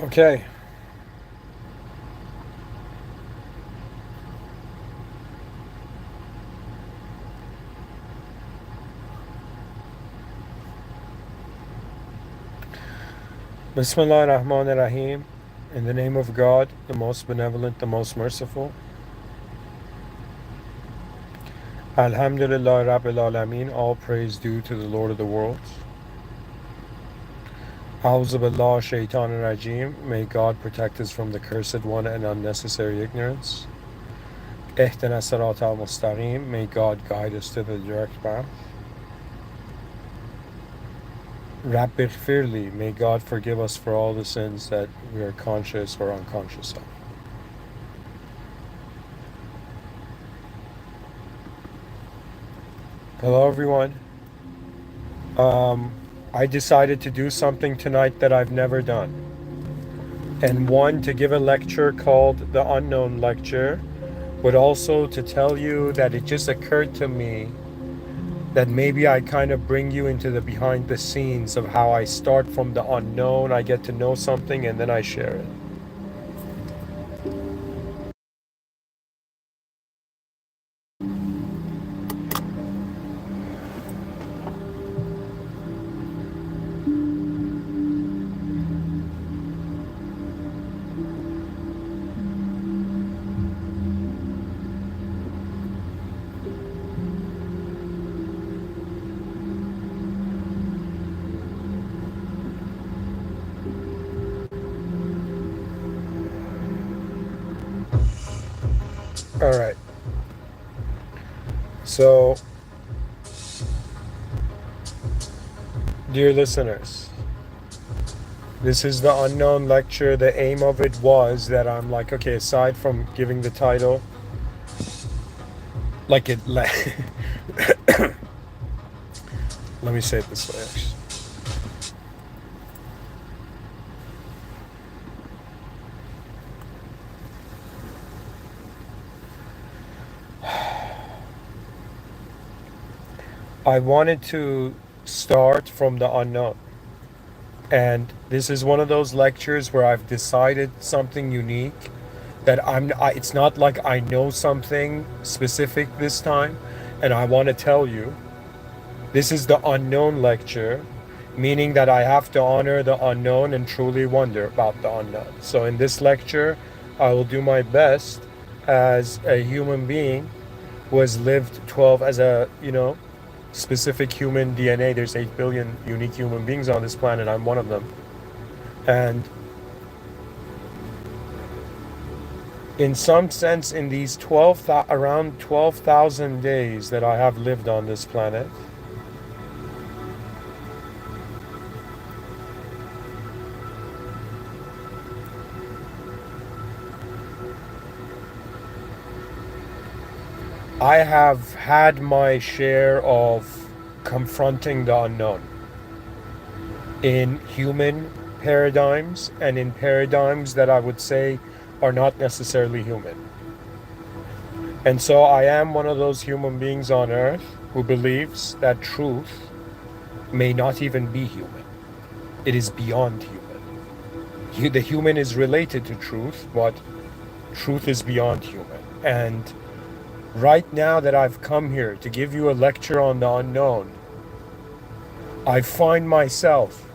Okay. Bismillah ar-Rahman ar-Rahim. In the name of God, the most benevolent, the most merciful. Alhamdulillah Rabbil Alameen. All praise due to the Lord of the worlds. A'udhu billah shaitan rajim. May God protect us from the cursed one and unnecessary ignorance. Ihdina sirat al-mustaqim. May God guide us to the direct path. Rabbi Ghfirli. May God forgive us for all the sins that we are conscious or unconscious of. Hello everyone. I decided to do something tonight that I've never done. And one, to give a lecture called The Unknown Lecture, but also to tell you that it just occurred to me that maybe I kind of bring you into the behind the scenes of how I start from the unknown, I get to know something, and then I share it. All right. So, dear listeners, this is the unknown lecture. The aim of it was that I'm like, okay, aside from giving the title, like it, let me say it this way, actually. I wanted to start from the unknown. And this is one of those lectures where I've decided something unique that it's not like I know something specific this time and I want to tell you. This is the unknown lecture, meaning that I have to honor the unknown and truly wonder about the unknown. So in this lecture, I will do my best as a human being who has lived 12 as a, specific human DNA. There's 8 billion unique human beings on this planet. I'm one of them. And in some sense, in these around 12,000 days that I have lived on this planet, I have had my share of confronting the unknown in human paradigms and in paradigms that I would say are not necessarily human. And so I am one of those human beings on earth who believes that truth may not even be human. It is beyond human. The human is related to truth, but truth is beyond human. And right now that I've come here to give you a lecture on the unknown, I find myself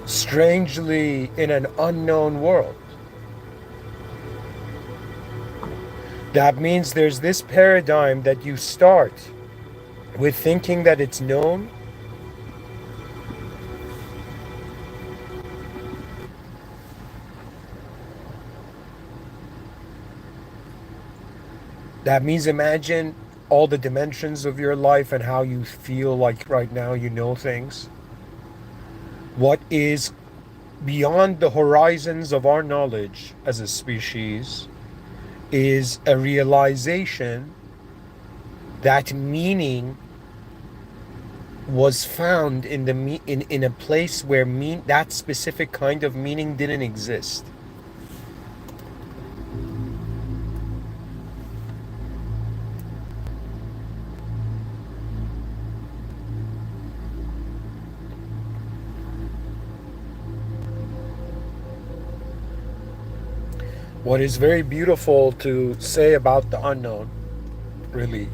strangely in an unknown world. That means there's this paradigm that you start with thinking that it's known. That means imagine all the dimensions of your life and how you feel like right now you know things. What is beyond the horizons of our knowledge as a species is a realization that meaning was found in in a place where that specific kind of meaning didn't exist. What is very beautiful to say about the unknown, really,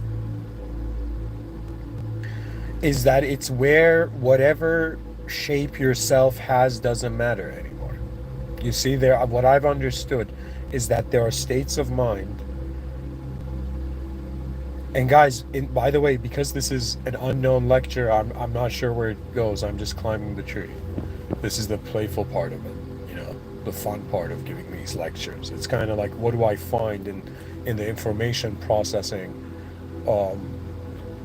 is that it's where whatever shape yourself has doesn't matter anymore. You see, there, what I've understood is that there are states of mind. And guys, by the way, because this is an unknown lecture, I'm not sure where it goes. I'm just climbing the tree. This is the playful part of it, you know, the fun part of giving these lectures. It's kind of like, what do I find in the information processing, um,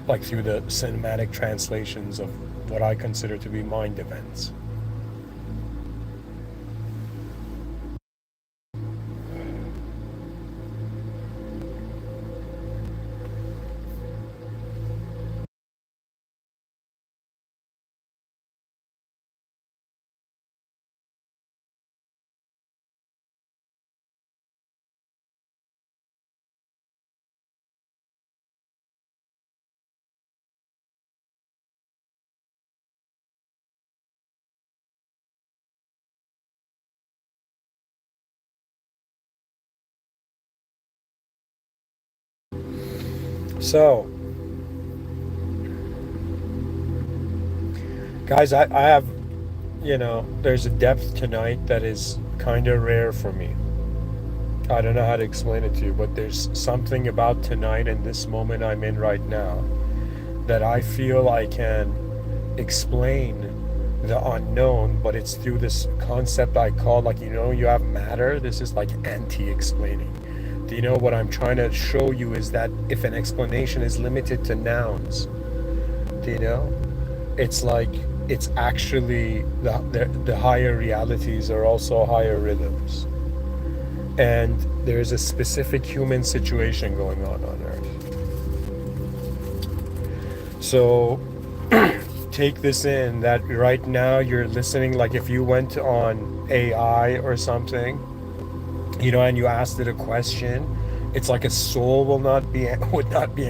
like through the cinematic translations of what I consider to be mind events. So, guys, I have, there's a depth tonight that is kind of rare for me. I don't know how to explain it to you, but there's something about tonight and this moment I'm in right now that I feel I can explain the unknown, but it's through this concept I call, like, you have matter. This is like anti-explaining. Do you know what I'm trying to show you is that if an explanation is limited to nouns, do you know? It's like it's actually the higher realities are also higher rhythms. And there's a specific human situation going on Earth. So take this in that right now you're listening, like if you went on AI or something, and you asked it a question, it's like a soul would not be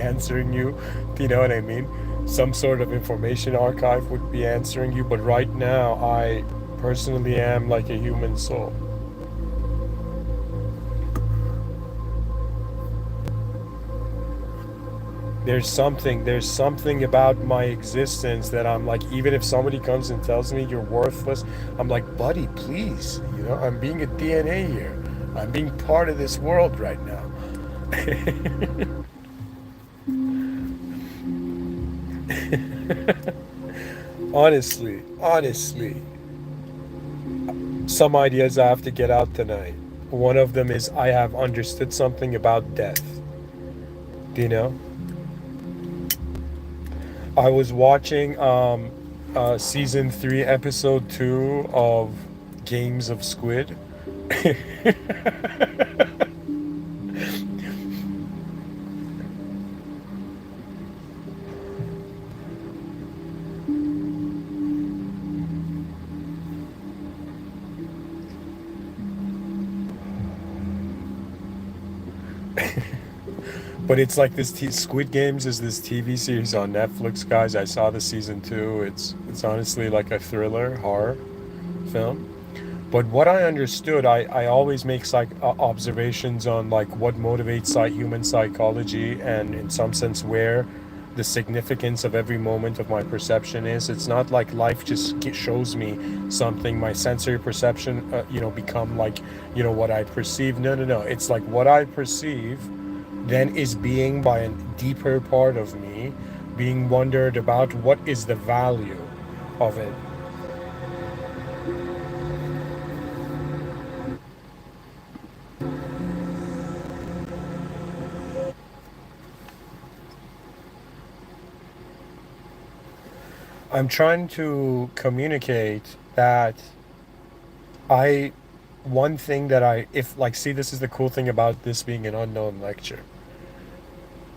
answering you. Do you know what I mean? Some sort of information archive would be answering you, but right now I personally am like a human soul. There's something about my existence that I'm like, even if somebody comes and tells me you're worthless, I'm like, buddy, please, I'm being a DNA here. I'm being part of this world right now. Honestly, some ideas I have to get out tonight. One of them is I have understood something about death. Do you know? I was watching season 3, episode 2 of Games of Squid. But it's like this Squid Games is this TV series on Netflix, guys. I saw the season 2. It's honestly like a thriller horror film. But what I understood, I always make observations on like what motivates human psychology, and in some sense where the significance of every moment of my perception is. It's not like life just shows me something, my sensory perception, become like, what I perceive. No, no, no. It's like what I perceive then is being by a deeper part of me, being wondered about what is the value of it. I'm trying to communicate that I, one thing that if like, see, this is the cool thing about this being an unknown lecture,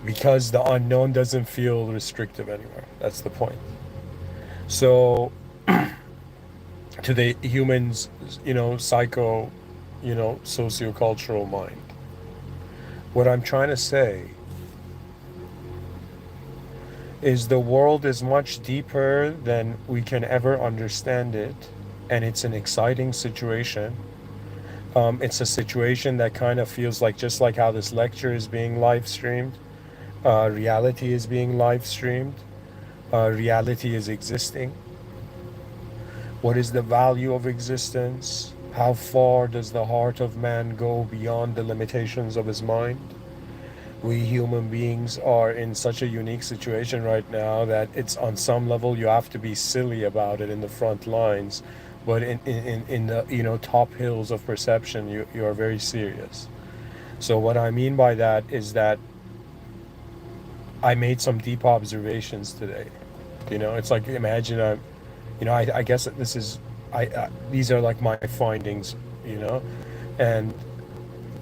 because the unknown doesn't feel restrictive anymore. That's the point. So, to the humans, sociocultural mind, what I'm trying to say is the world is much deeper than we can ever understand it, and it's an exciting situation. It's a situation that kind of feels like just like how this lecture is being live streamed, reality is being live streamed, reality is existing. What is the value of existence? How far does the heart of man go beyond the limitations of his mind? We human beings are in such a unique situation right now that it's on some level you have to be silly about it in the front lines, but in the top hills of perception you are very serious. So what I mean by that is that I made some deep observations today. It's like imagine I guess that this is I these are like my findings, you know, and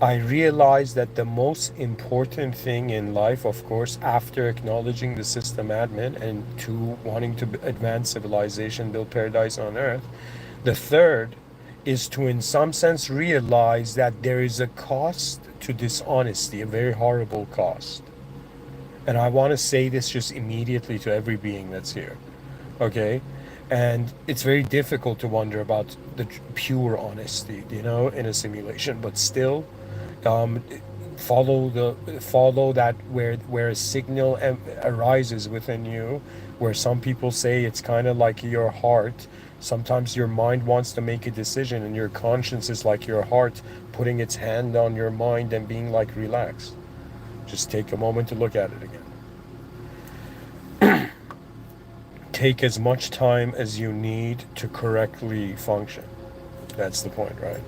I realized that the most important thing in life, of course, after acknowledging the system admin and two, wanting to advance civilization, build paradise on earth, the third is to, in some sense, realize that there is a cost to dishonesty, a very horrible cost. And I want to say this just immediately to every being that's here. Okay? And it's very difficult to wonder about the pure honesty, in a simulation, but still, um, follow that where a signal arises within you, where some people say it's kind of like your heart. Sometimes your mind wants to make a decision, and your conscience is like your heart putting its hand on your mind and being like, relax. Just take a moment to look at it again. Take as much time as you need to correctly function. That's the point, right?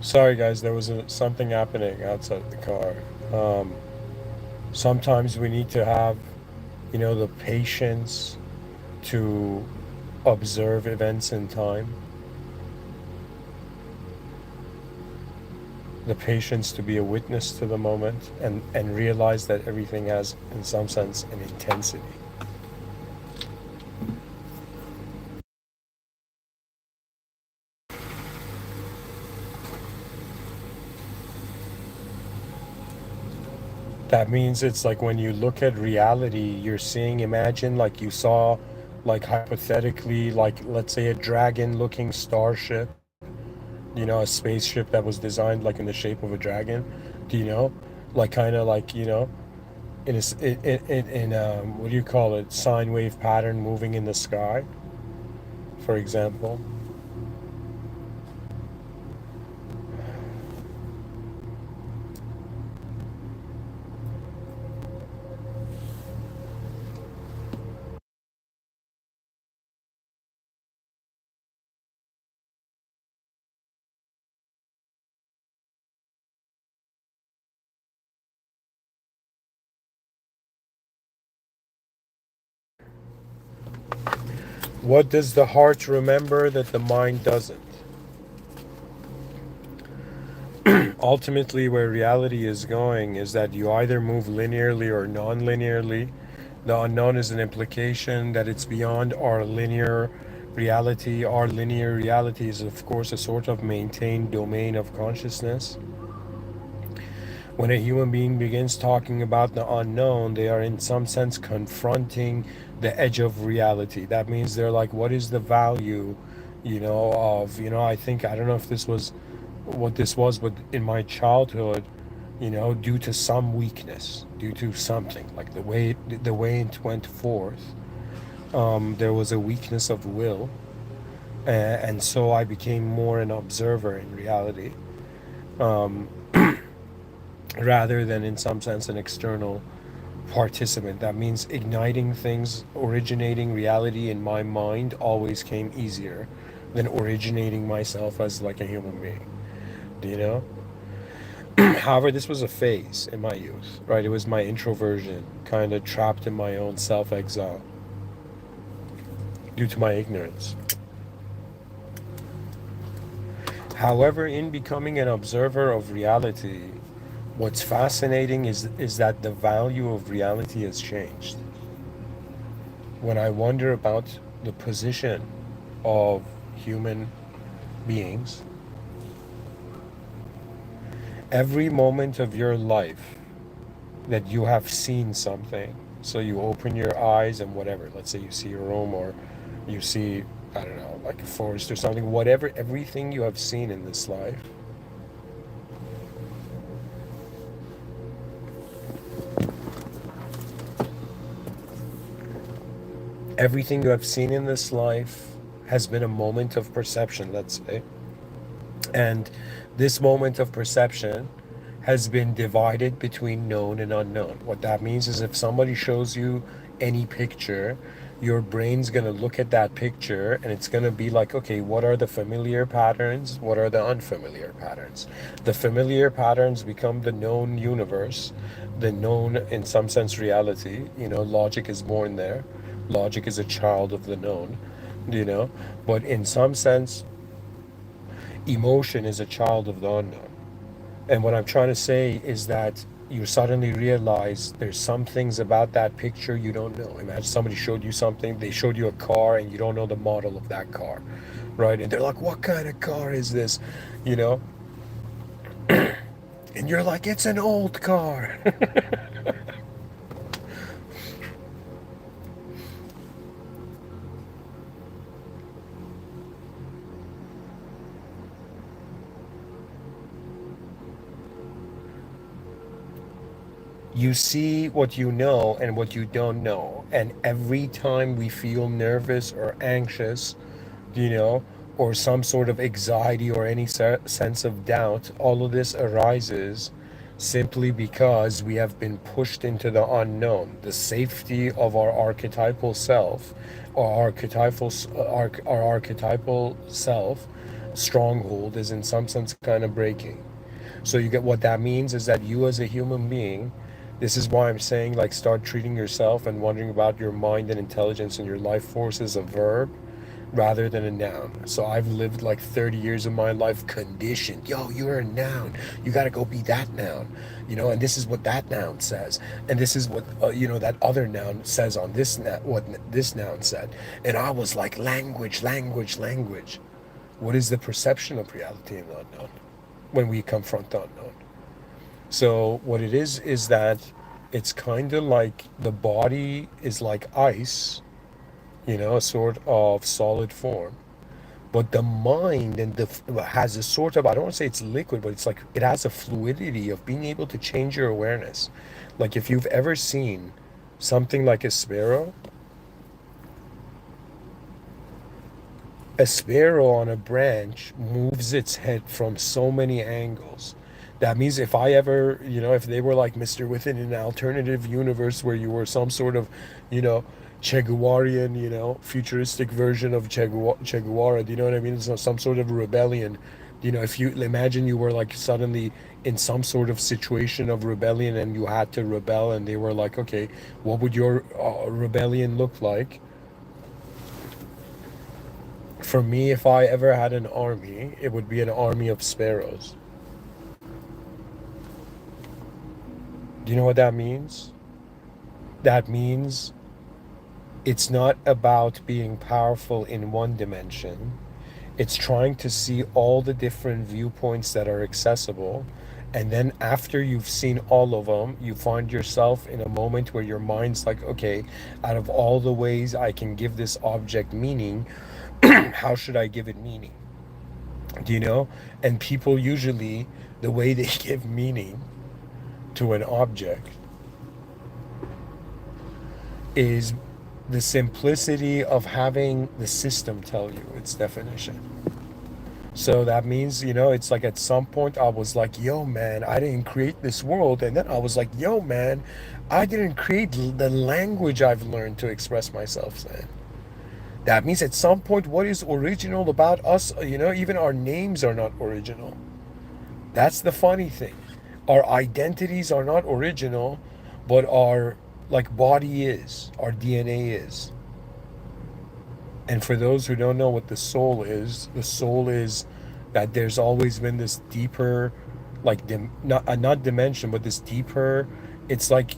Sorry, guys, there was something happening outside the car. Um, Sometimes we need to have, the patience to observe events in time, the patience to be a witness to the moment, and realize that everything has, in some sense, an intensity. That means it's like when you look at reality, you're seeing, imagine like you saw, like hypothetically, like let's say a dragon looking starship, a spaceship that was designed like in the shape of a dragon, do you know? Like kind of like, in what do you call it? Sine wave pattern moving in the sky, for example. What does the heart remember that the mind doesn't? Ultimately, where reality is going is that you either move linearly or non-linearly. The unknown is an implication that it's beyond our linear reality. Our linear reality is, of course, a sort of maintained domain of consciousness. When a human being begins talking about the unknown, they are in some sense confronting the edge of reality. That means they're like, what is the value, I think, I don't know if this was what this was, but in my childhood, due to some weakness, due to something, like the way it went forth, there was a weakness of will, and so I became more an observer in reality, um, rather than in some sense an external participant. That means igniting things, originating reality in my mind always came easier than originating myself as like a human being. Do you know? However, this was a phase in my youth, right? It was my introversion, kind of trapped in my own self exile due to my ignorance. However, in becoming an observer of reality, what's fascinating is that the value of reality has changed. When I wonder about the position of human beings, every moment of your life that you have seen something, so you open your eyes and whatever, let's say you see a room or you see, I don't know, like a forest or something, whatever, everything you have seen in this life, everything you have seen in this life has been a moment of perception, let's say. And this moment of perception has been divided between known and unknown. What that means is if somebody shows you any picture, your brain's going to look at that picture and it's going to be like, okay, what are the familiar patterns? What are the unfamiliar patterns? The familiar patterns become the known universe, the known, in some sense, reality. Logic is born there. Logic is a child of the known, you know? But in some sense, emotion is a child of the unknown. And what I'm trying to say is that you suddenly realize there's some things about that picture you don't know. Imagine somebody showed you something, they showed you a car and you don't know the model of that car, right? And they're like, what kind of car is this? You know? And you're like, it's an old car. You see what you know and what you don't know. And every time we feel nervous or anxious, you know, or some sort of anxiety or any sense of doubt, all of this arises simply because we have been pushed into the unknown. The safety of our archetypal self, or our archetypal self stronghold is in some sense kind of breaking. So you get what that means is that you as a human being, this is why I'm saying like start treating yourself and wondering about your mind and intelligence and your life force as a verb rather than a noun. So I've lived like 30 years of my life conditioned. Yo, you're a noun. You got to go be that noun. And this is what that noun says. And this is what, that other noun says on what this noun said. And I was like, language, language, language. What is the perception of reality in the unknown when we confront the unknown? So what it is that it's kind of like the body is like ice, a sort of solid form. But the mind has a sort of, I don't want to say it's liquid, but it's like it has a fluidity of being able to change your awareness. Like if you've ever seen something like a sparrow on a branch moves its head from so many angles. That means if I ever, if they were like Mr. Within in an alternative universe where you were some sort of, you know, Che Guevarian, futuristic version of Che Guevara, do you know what I mean? It's not some sort of rebellion. If you imagine you were like suddenly in some sort of situation of rebellion and you had to rebel and they were like, okay, what would your rebellion look like? For me, if I ever had an army, it would be an army of sparrows. Do you know what that means? That means it's not about being powerful in one dimension. It's trying to see all the different viewpoints that are accessible. And then after you've seen all of them, you find yourself in a moment where your mind's like, okay, out of all the ways I can give this object meaning, how should I give it meaning? Do you know? And people usually, the way they give meaning to an object is the simplicity of having the system tell you its definition. So that means, it's like at some point I was like, yo, man, I didn't create this world. And then I was like, yo, man, I didn't create the language I've learned to express myself in. That means at some point, what is original about us, even our names are not original. That's the funny thing. Our identities are not original, but our like body is, our DNA is. And for those who don't know what the soul is that there's always been this deeper, like not dimension, but this deeper. It's like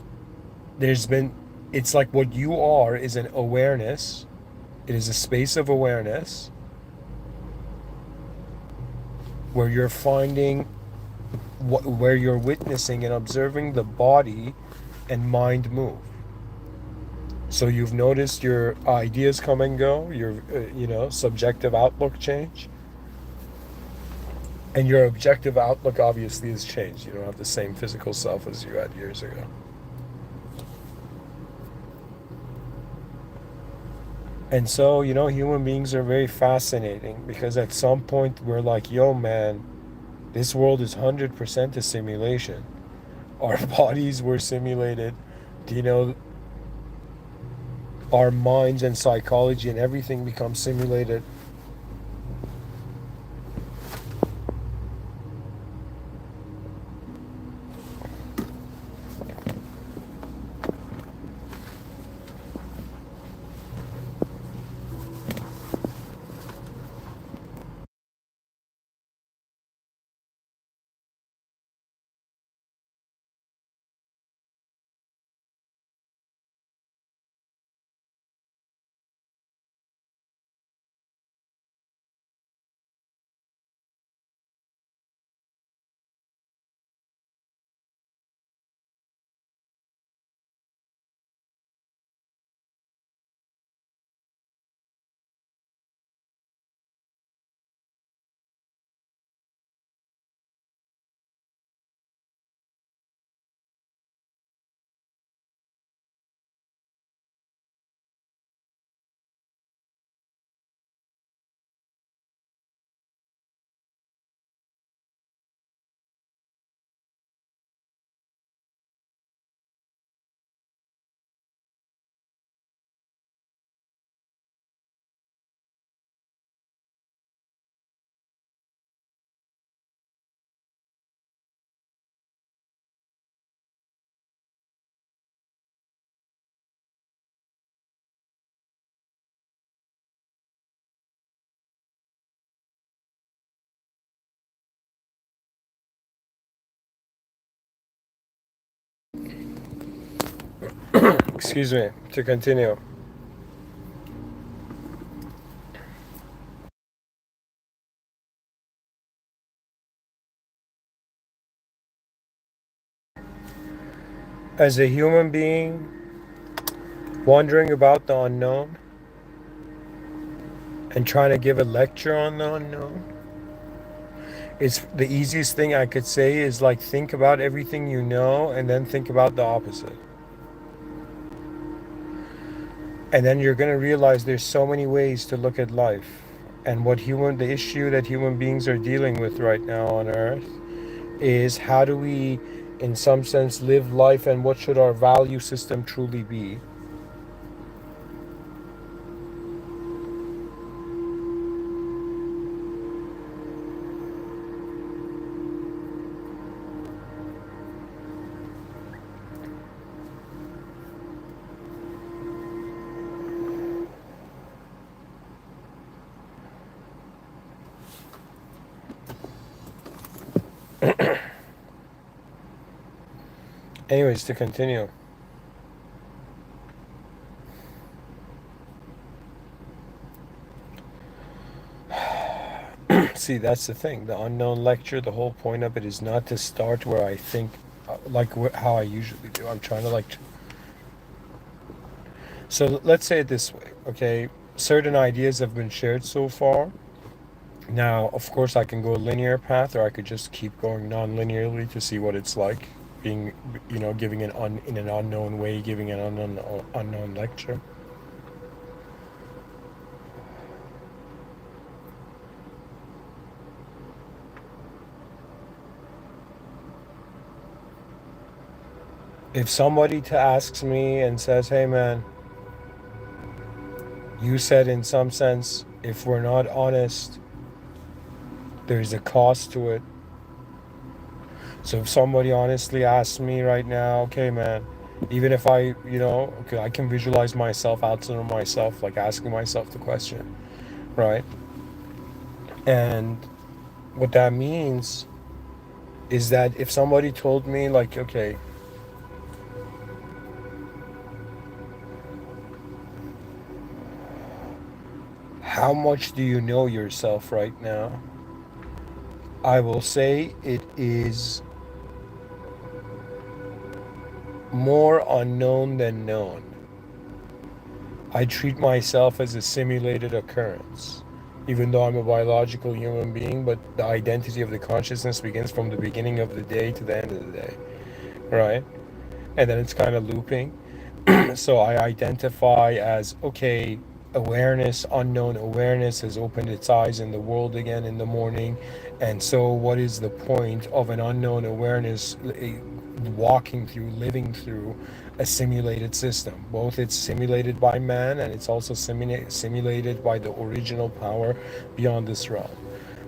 there's been. It's like what you are is an awareness. It is a space of awareness where you're finding where you're witnessing and observing the body and mind move. So you've noticed your ideas come and go, your subjective outlook change, and your objective outlook obviously has changed. You don't have the same physical self as you had years ago. And so, human beings are very fascinating because at some point we're like, yo, man, this world is 100% a simulation. Our bodies were simulated. Do you know our minds and psychology and everything becomes simulated? Excuse me, to continue. As a human being wandering about the unknown and trying to give a lecture on the unknown, it's the easiest thing I could say is like think about everything you know and then think about the opposite. And then you're going to realize there's so many ways to look at life. And the issue that human beings are dealing with right now on earth is how do we, in some sense, live life and what should our value system truly be? Anyways, to continue. See, that's the thing. The unknown lecture, the whole point of it is not to start where I think, how I usually do. I'm trying to like. So let's say it this way, okay? Certain ideas have been shared so far. Now, of course, I can go a linear path, or I could just keep going non-linearly to see what it's like being, giving in an unknown way, giving an unknown lecture. If somebody to asks me and says, "Hey, man, you said in some sense, if we're not honest, there's a cost to it." So if somebody honestly asks me right now, "Okay, man, even if okay, I can visualize myself outside of myself, like asking myself the question, right?" And what that means is that if somebody told me, like, "Okay, how much do you know yourself right now?" I will say it is more unknown than known. I treat myself as a simulated occurrence, even though I'm a biological human being, but the identity of the consciousness begins from the beginning of the day to the end of the day, right? And then it's kind of looping. So I identify as, okay, awareness, unknown awareness has opened its eyes in the world again in the morning. And so, what is the point of an unknown awareness walking through, living through a simulated system? Both it's simulated by man and it's also simulated by the original power beyond this realm.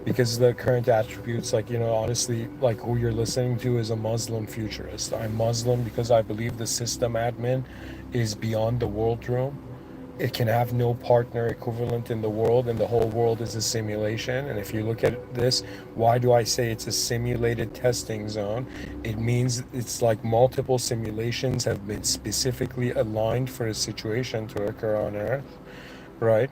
Because the current attributes, like, honestly, like who you're listening to is a Muslim futurist. I'm Muslim because I believe the system admin is beyond the world room. It can have no partner equivalent in the world, and the whole world is a simulation. And if you look at this, why do I say it's a simulated testing zone? It means it's like multiple simulations have been specifically aligned for a situation to occur on Earth, right?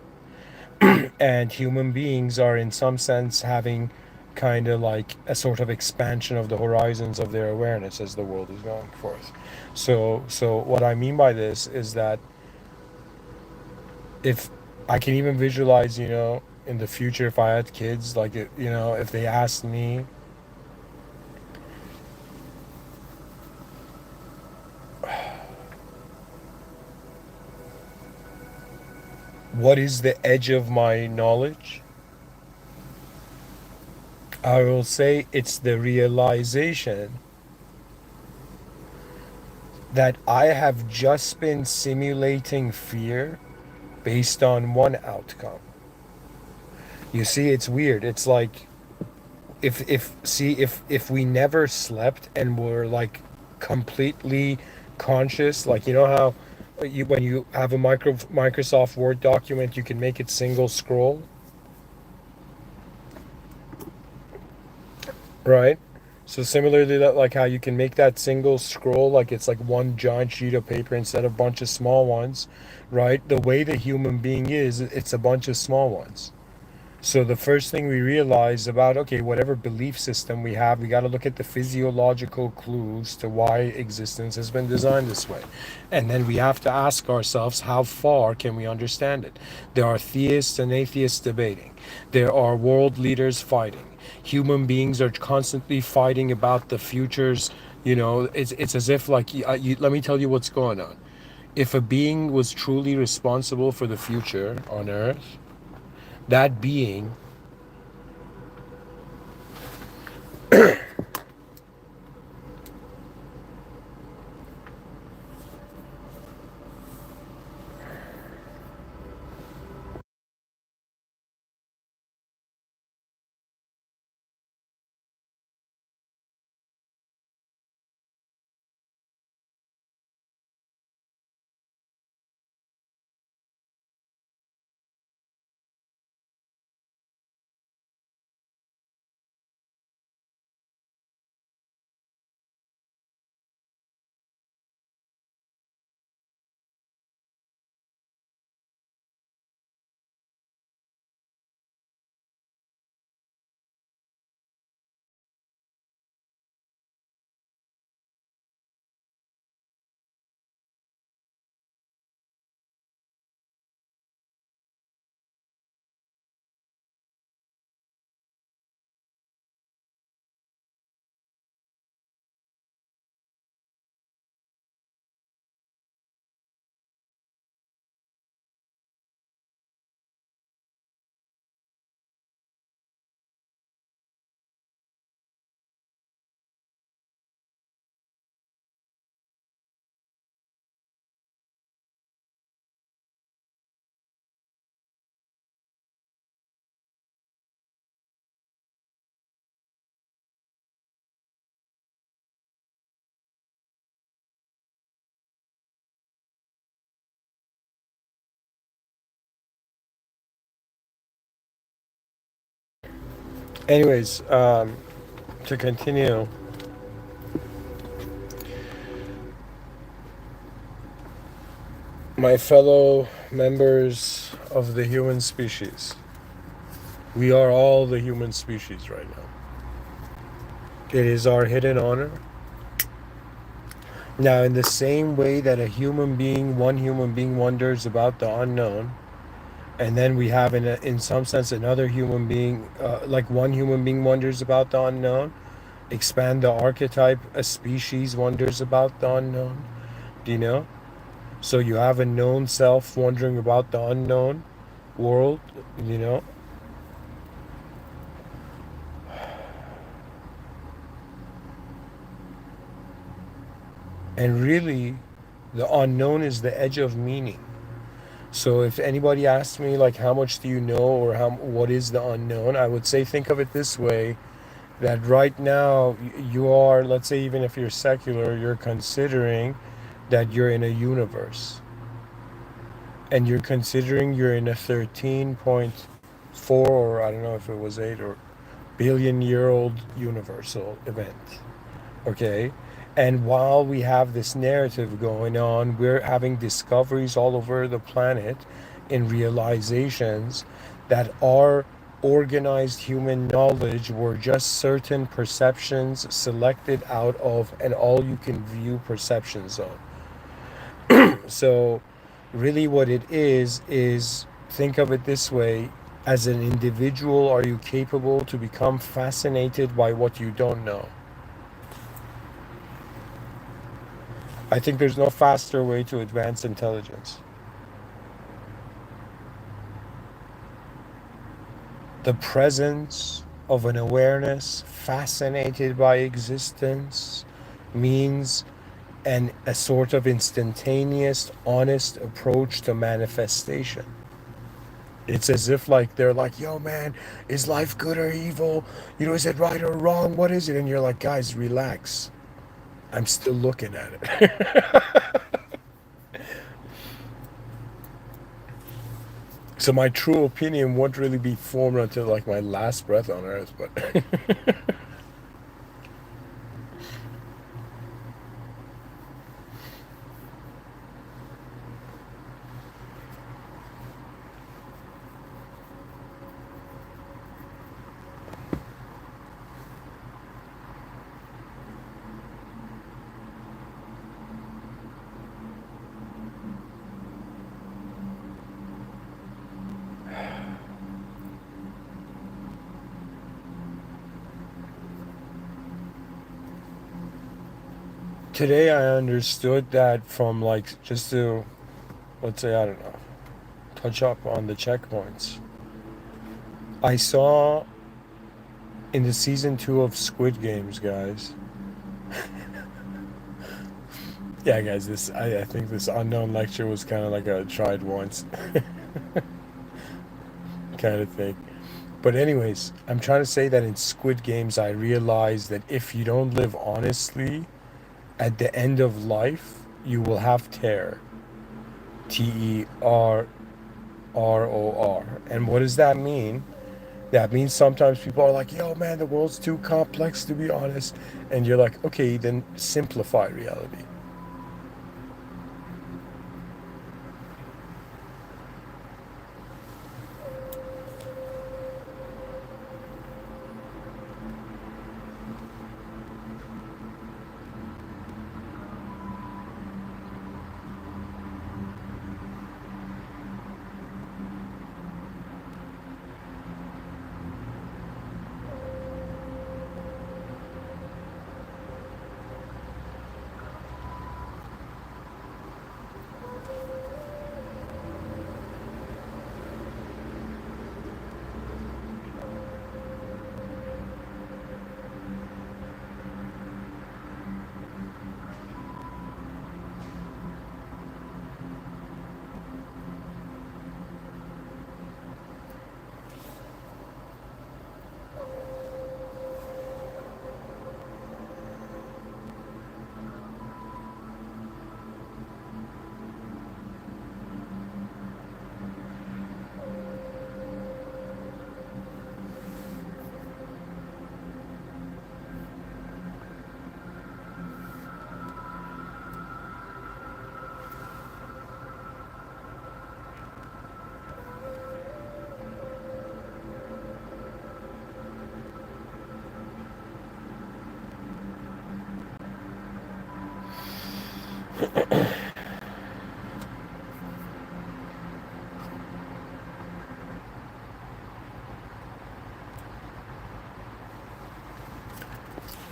And human beings are in some sense having kind of like a sort of expansion of the horizons of their awareness as the world is going forth. So what I mean by this is that if I can even visualize, in the future, if I had kids, like if they asked me, what is the edge of my knowledge, I will say it's the realization that I have just been simulating fear based on one outcome. You see, it's weird. It's like if we never slept and were like completely conscious, like how when you have a Microsoft Word document, you can make it single scroll, right? So similarly, that like how you can make that single scroll, like it's like one giant sheet of paper instead of a bunch of small ones, right? The way the human being is, it's a bunch of small ones. So the first thing we realize about, okay, whatever belief system we have, we got to look at the physiological clues to why existence has been designed this way. And then we have to ask ourselves, how far can we understand it? There are theists and atheists debating. There are world leaders fighting. Human beings are constantly fighting about the futures. It's as if like, let me tell you what's going on. If a being was truly responsible for the future on Earth, that being Anyways, to continue, my fellow members of the human species, we are all the human species right now. It is our hidden honor. Now, in the same way that one human being wonders about the unknown, and then we have, in some sense, another human being, like one human being wonders about the unknown, expand the archetype, a species wonders about the unknown. Do you know? So you have a known self wondering about the unknown world, you know? And really, the unknown is the edge of meaning. So if anybody asks me like how much do you know or how what is the unknown, I would say think of it this way, that right now you are, let's say even if you're secular, you're considering that you're in a universe. And you're considering you're in a 13.4, or I don't know if it was 8 or billion-year old universal event. Okay? And while we have this narrative going on, we're having discoveries all over the planet in realizations that our organized human knowledge were just certain perceptions selected out of an all you can view perception zone. So, really, what it is think of it this way: as an individual, are you capable to become fascinated by what you don't know? I think there's no faster way to advance intelligence. The presence of an awareness fascinated by existence means a sort of instantaneous, honest approach to manifestation. It's as if like they're like, yo man, is life good or evil? You know, is it right or wrong? What is it? And you're like, guys, relax. I'm still looking at it. So my true opinion won't really be formed until like my last breath on earth, but today I understood that from like just to, let's say, I don't know, touch up on the checkpoints. I saw in the season 2 of Squid Games, guys. Yeah, guys, I think this unknown lecture was kind of like a tried once kind of thing. But anyways, I'm trying to say that in Squid Games, I realized that if you don't live honestly, at the end of life, you will have terror. Terror. And what does that mean? That means sometimes people are like, yo, man, the world's too complex to be honest. And you're like, okay, then simplify reality.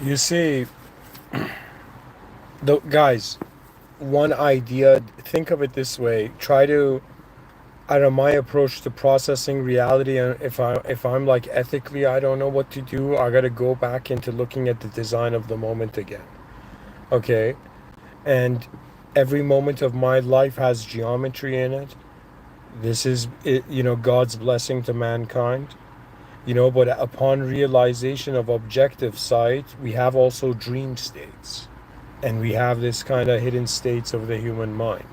You see, the guys, one idea, think of it this way. Try to, I don't know, my approach to processing reality, and if I'm like ethically I don't know what to do, I gotta go back into looking at the design of the moment again. Okay? And every moment of my life has geometry in it. This is it, God's blessing to mankind. But upon realization of objective sight, we have also dream states. And we have this kind of hidden states of the human mind.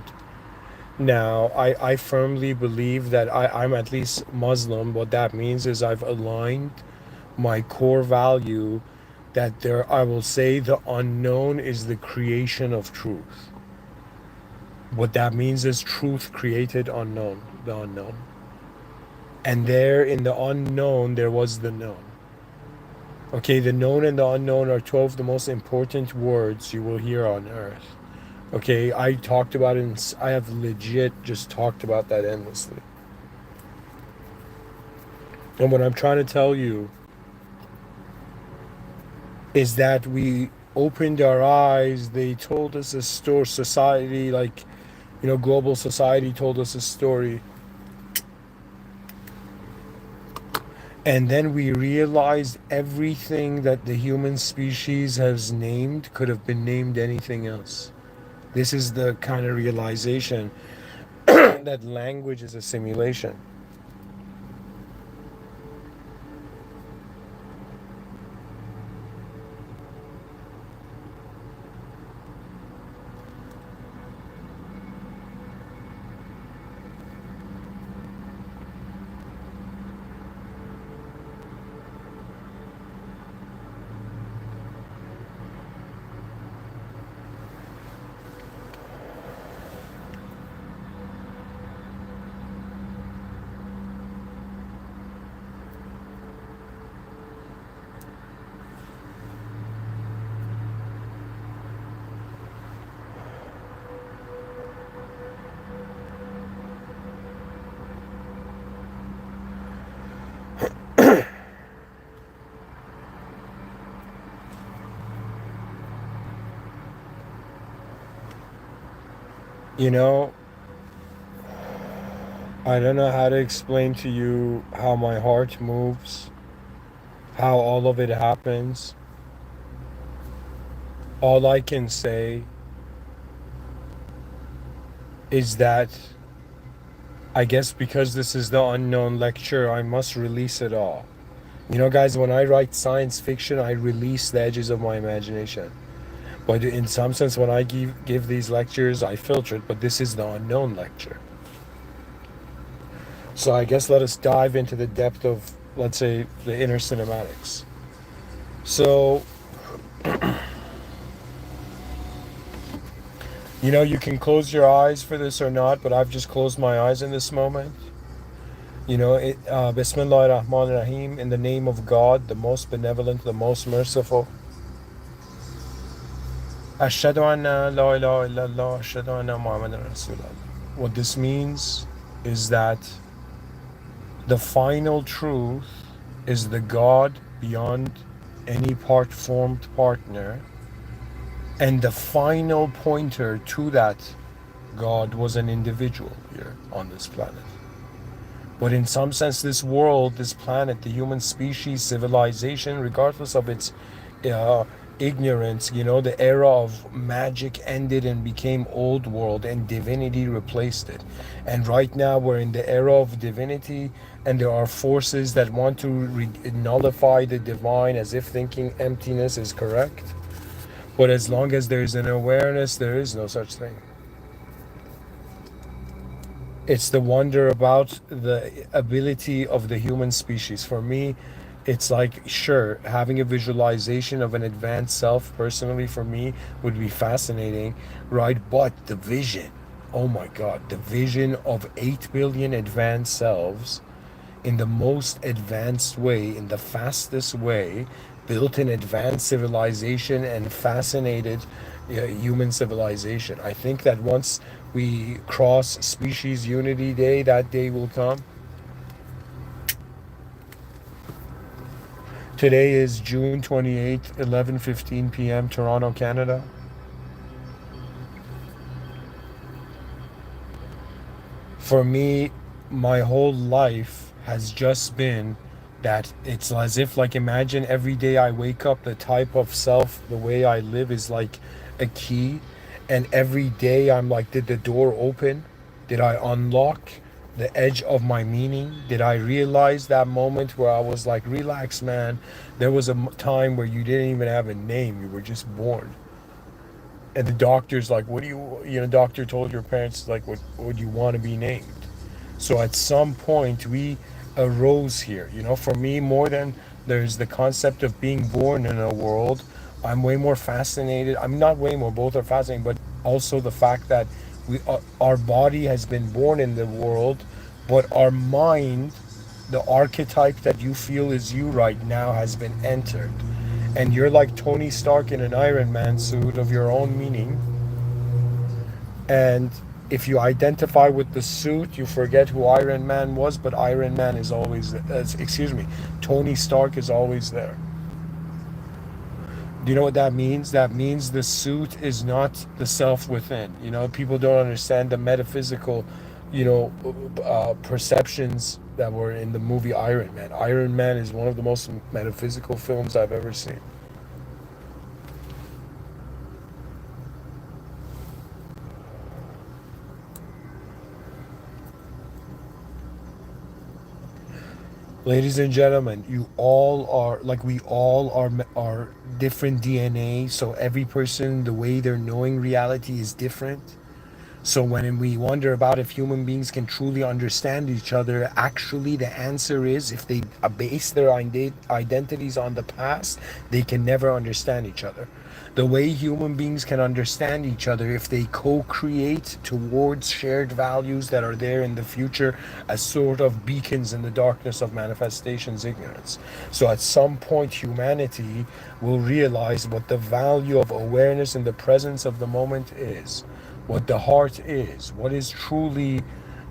Now, I firmly believe that I'm at least Muslim. What that means is I've aligned my core value that I will say the unknown is the creation of truth. What that means is truth created unknown, the unknown. And there in the unknown, there was the known. Okay, the known and the unknown are 12 of the most important words you will hear on earth. Okay, I talked about it, and I have legit just talked about that endlessly. And what I'm trying to tell you is that we opened our eyes, they told us a story, society, like, global society told us a story. And then we realized everything that the human species has named could have been named anything else. This is the kind of realization that language is a simulation. You know, I don't know how to explain to you how my heart moves, how all of it happens. All I can say is that I guess because this is the unknown lecture, I must release it all. Guys, when I write science fiction, I release the edges of my imagination. But in some sense, when I give these lectures, I filter it, but this is the unknown lecture. So I guess let us dive into the depth of, let's say, the inner cinematics. So, you can close your eyes for this or not, but I've just closed my eyes in this moment. Bismillah ar-Rahman ar-Rahim, in the name of God, the most benevolent, the most merciful. Ashhadu anna la ilaha illallah, ashhadu anna Muhammadan Rasulullah. What this means is that the final truth is the God beyond any part-formed partner, and the final pointer to that God was an individual here on this planet. But in some sense, this world, this planet, the human species, civilization, regardless of its ignorance, the era of magic ended and became old world, and divinity replaced it. And right now we're in the era of divinity, and there are forces that want to nullify the divine, as if thinking emptiness is correct. But as long as there is an awareness, there is no such thing. It's the wonder about the ability of the human species. For me, it's like, sure, having a visualization of an advanced self, personally, for me, would be fascinating, right? But the vision, oh my God, the vision of 8 billion advanced selves in the most advanced way, in the fastest way, built an advanced civilization and fascinated human civilization. I think that once we cross species unity day, that day will come. Today is June 28th, 11:15 p.m. Toronto, Canada. For me, my whole life has just been that it's as if, like, imagine every day I wake up, the type of self, the way I live is like a key. And every day I'm like, did the door open? Did I unlock the edge of my meaning? Did I realize that moment where I was like, relax, man? There was a time where you didn't even have a name, you were just born. And the doctor's like, what do doctor told your parents, like, what would you want to be named? So at some point we arose here. For me, more than there's the concept of being born in a world, I'm way more fascinated. I'm not way more, both are fascinating, but also the fact that our body has been born in the world, but our mind, the archetype that you feel is you right now, has been entered. And you're like Tony Stark in an Iron Man suit of your own meaning. And if you identify with the suit, you forget who Iron Man was, but Iron Man is always, Tony Stark is always there. Do you know what that means? That means the suit is not the self within. People don't understand the metaphysical, perceptions that were in the movie Iron Man. Iron Man is one of the most metaphysical films I've ever seen. Ladies and gentlemen, you all are like, we all are different DNA. So every person, the way they're knowing reality is different. So when we wonder about if human beings can truly understand each other, actually the answer is, if they base their identities on the past, they can never understand each other. The way human beings can understand each other, if they co-create towards shared values that are there in the future as sort of beacons in the darkness of manifestations ignorance. So at some point, humanity will realize what the value of awareness in the presence of the moment is, what the heart is, what is truly,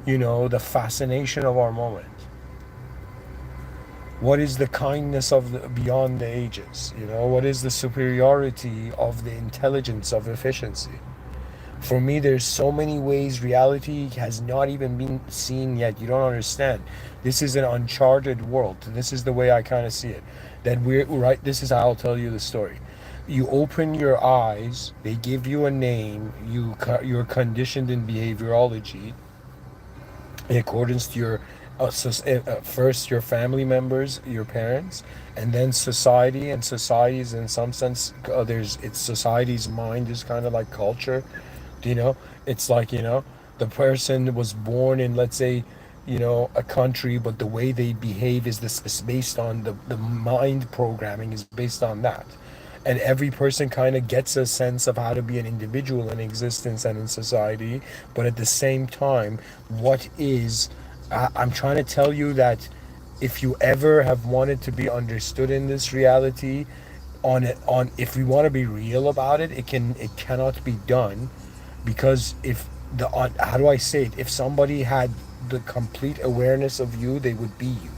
the fascination of our moment. What is the kindness of the beyond the ages? What is the superiority of the intelligence of efficiency? For me, there's so many ways reality has not even been seen yet. You don't understand. This is an uncharted world. This is the way I kind of see it. That we're right. This is how I'll tell you the story. You open your eyes, they give you a name, you're conditioned in behaviorology in accordance to your first your family members, your parents, and then society. And society is, in some sense, it's society's mind is kind of like culture. Do you know? It's like, the person was born in, let's say, a country, but the way they behave is based on the mind programming is based on that. And every person kind of gets a sense of how to be an individual in existence and in society. But at the same time, I'm trying to tell you that if you ever have wanted to be understood in this reality, if we want to be real about it, it cannot be done. Because how do I say it? If somebody had the complete awareness of you, they would be you.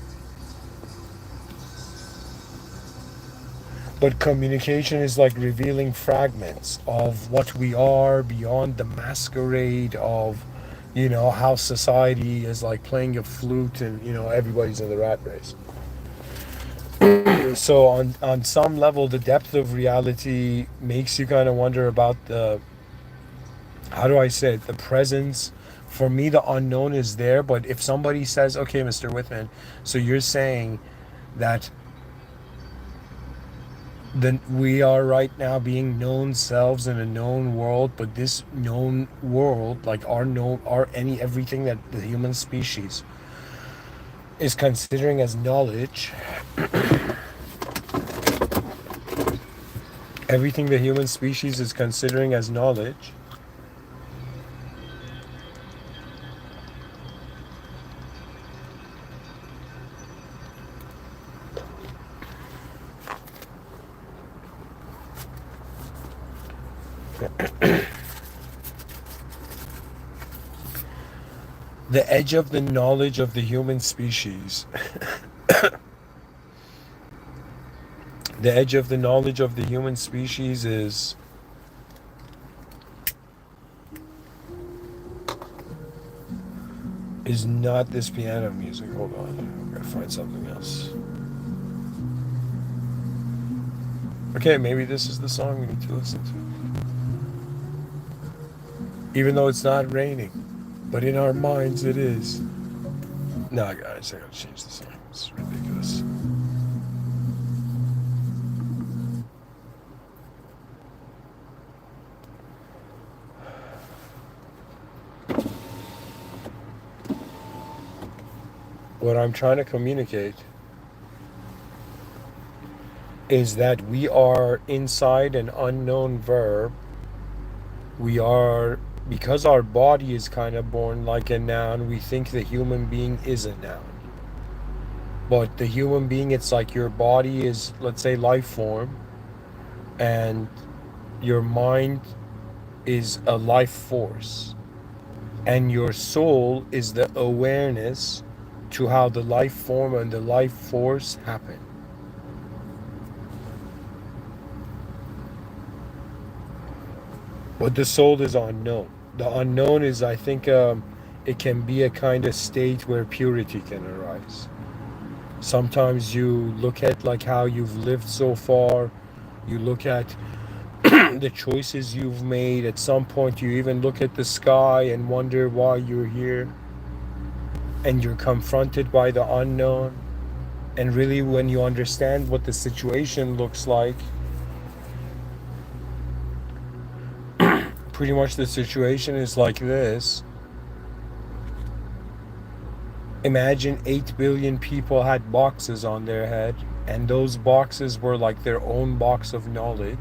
But communication is like revealing fragments of what we are beyond the masquerade of, how society is like playing a flute, and, everybody's in the rat race. So on some level, the depth of reality makes you kind of wonder about how do I say it, the presence. For me, the unknown is there, but if somebody says, okay, Mr. Within, so you're saying that then we are right now being known selves in a known world, but this known world, like everything that the human species is considering as knowledge, everything the human species is considering as knowledge, The edge of the knowledge of the human species. The edge of the knowledge of the human species is not this piano music. Hold on, I'm gonna find something else. Okay, maybe this is the song we need to listen to. Even though it's not raining, but in our minds it is. No, guys, I gotta change the song. It's ridiculous. What I'm trying to communicate is that we are inside an unknown verb. We are, because our body is kind of born like a noun, we think the human being is a noun. But the human being, it's like your body is, let's say, life form, and your mind is a life force. And your soul is the awareness to how the life form and the life force happen. But the soul is unknown. The unknown is, I think, it can be a kind of state where purity can arise. Sometimes you look at like how you've lived so far, you look at the choices you've made. At some point you even look at the sky and wonder why you're here, and you're confronted by the unknown. And really, when you understand what the situation looks like, pretty much the situation is like this. Imagine 8 billion people had boxes on their head, and those boxes were like their own box of knowledge,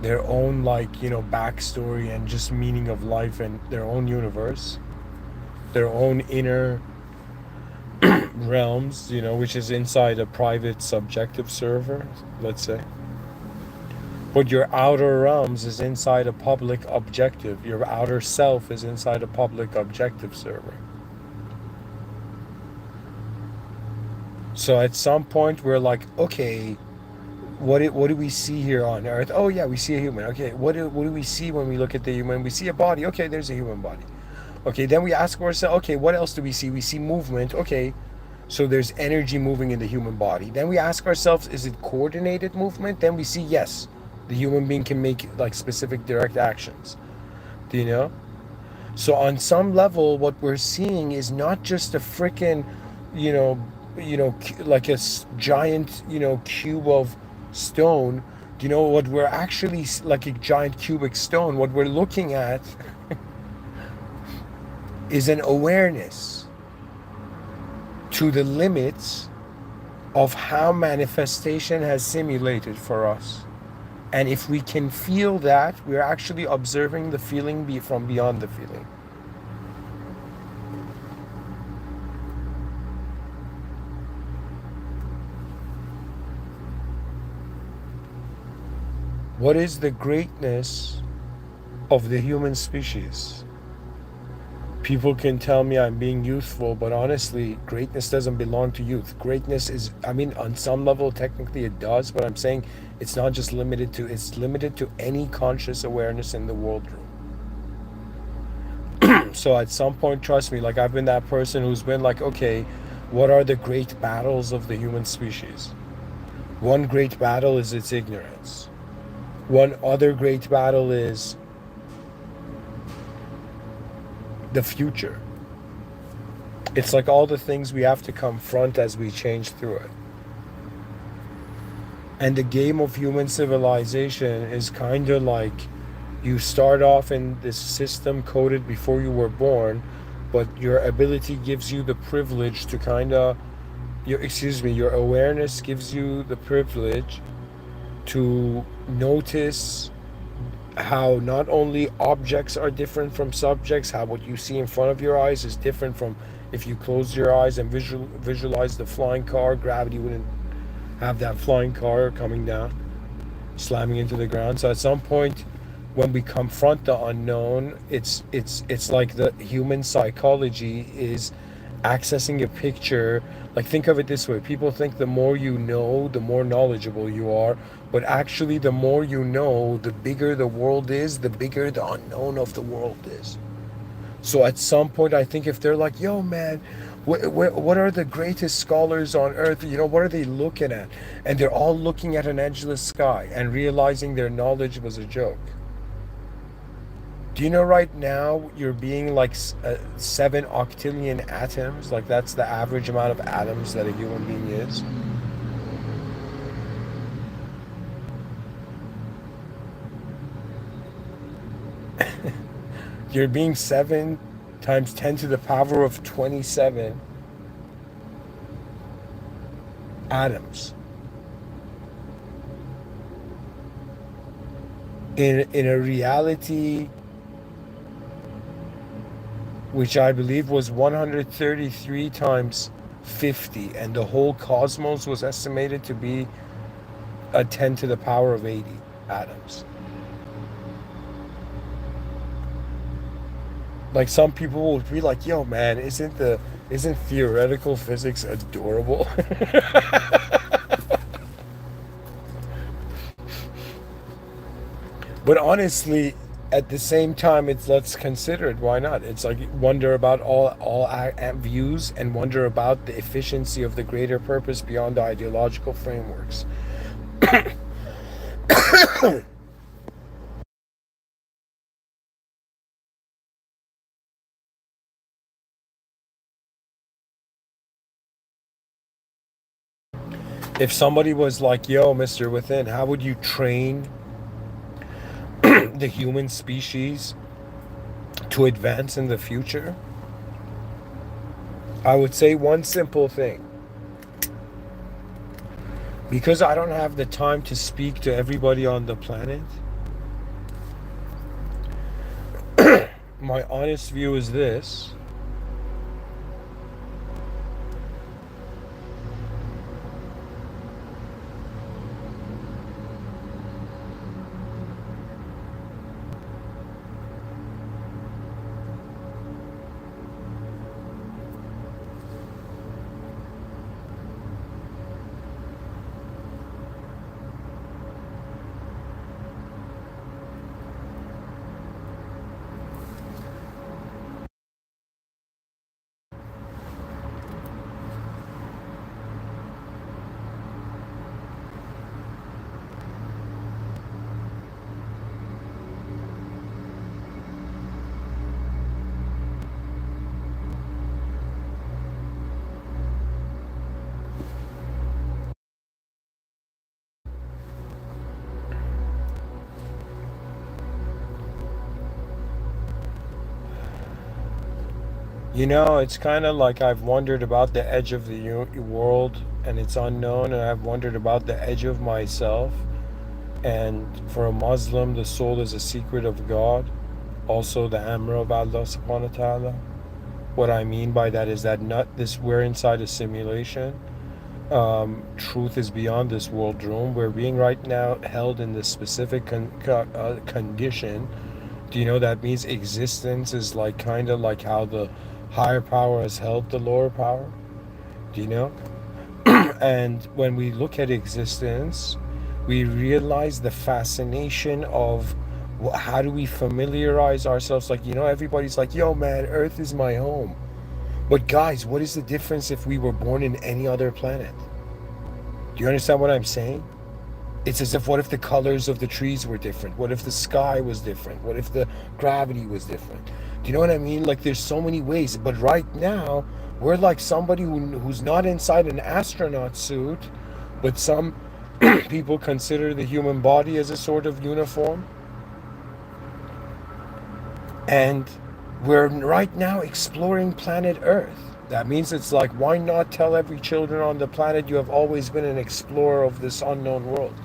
their own, like, you know, backstory and just meaning of life, and their own universe, their own inner realms, you know, which is inside a private subjective server, let's say. But your outer realms is inside a public objective. Your outer self is inside a public objective server. So at some point we're like, okay, what do we see here on Earth? Oh yeah, we see a human. Okay, what do we see when we look at the human? We see a body. Okay, there's a human body. Okay, then we ask ourselves, okay, what else do we see? We see movement. Okay, so there's energy moving in the human body. Then we ask ourselves, is it coordinated movement? Then we see, yes, the human being can make like specific direct actions. Do you know? So on some level, what we're seeing is not just a freaking, you know, like a giant, you know, cube of stone. Do you know what we're actually, like a giant cubic stone? What we're looking at is an awareness to the limits of how manifestation has simulated for us. And if we can feel that, we're actually observing the feeling from beyond the feeling. What is the greatness of the human species? People can tell me I'm being youthful, but honestly, greatness doesn't belong to youth. Greatness is, I mean, on some level, technically it does, but I'm saying it's not just limited to, it's limited to any conscious awareness in the world room. So at some point, trust me, like I've been that person who's been like, okay, what are the great battles of the human species? One great battle is its ignorance. One other great battle is the future. It's like all the things we have to confront as we change through it. And the game of human civilization is kind of like you start off in this system coded before you were born, but your ability gives you the privilege to kind of, your awareness gives you the privilege to notice how not only objects are different from subjects, how what you see in front of your eyes is different from if you close your eyes and visualize the flying car. Gravity wouldn't have that flying car coming down, slamming into the ground. So at some point, when we confront the unknown, it's like the human psychology is accessing a picture. Like, think of it this way: people think the more you know, the more knowledgeable you are, but actually the more you know, the bigger the world is, the bigger the unknown of the world is. So at some point, I think if they're like, yo, man, what are the greatest scholars on earth? What are they looking at? And they're all looking at an edgeless sky and realizing their knowledge was a joke. Do you know right now you're being like 7 octillion atoms? Like, that's the average amount of atoms that a human being is. You're being 7 times 10 to the power of 27 atoms in a reality which I believe was 133 times 50, and the whole cosmos was estimated to be a 10 to the power of 80 atoms. Like, some people would be like, "Yo, man, isn't theoretical physics adorable?" But honestly, at the same time, it's, let's consider it. Why not? It's like, wonder about all views, and wonder about the efficiency of the greater purpose beyond the ideological frameworks. If somebody was like, "Yo, Mr. Within, how would you train the human species to advance in the future?" I would say one simple thing. Because I don't have the time to speak to everybody on the planet, my honest view is this. It's kind of like I've wondered about the edge of the world and it's unknown, and I've wondered about the edge of myself. And for a Muslim, the soul is a secret of God, also the Amr of Allah subhanahu wa ta'ala. What I mean by that is that not this we're inside a simulation. Truth is beyond this world room. We're being right now held in this specific condition. Do you know that means existence is like kind of like how the higher power has held the lower power? Do you know? And when we look at existence, we realize the fascination of how do we familiarize ourselves. Like, everybody's like, "Yo, man, Earth is my home." But guys, what is the difference if we were born in any other planet? Do you understand what I'm saying? It's as if, what if the colors of the trees were different? What if the sky was different? What if the gravity was different? Do you know what I mean? Like, there's so many ways. But right now, we're like somebody who's not inside an astronaut suit, but some people consider the human body as a sort of uniform. And we're right now exploring planet Earth. That means it's like, why not tell every children on the planet you have always been an explorer of this unknown world?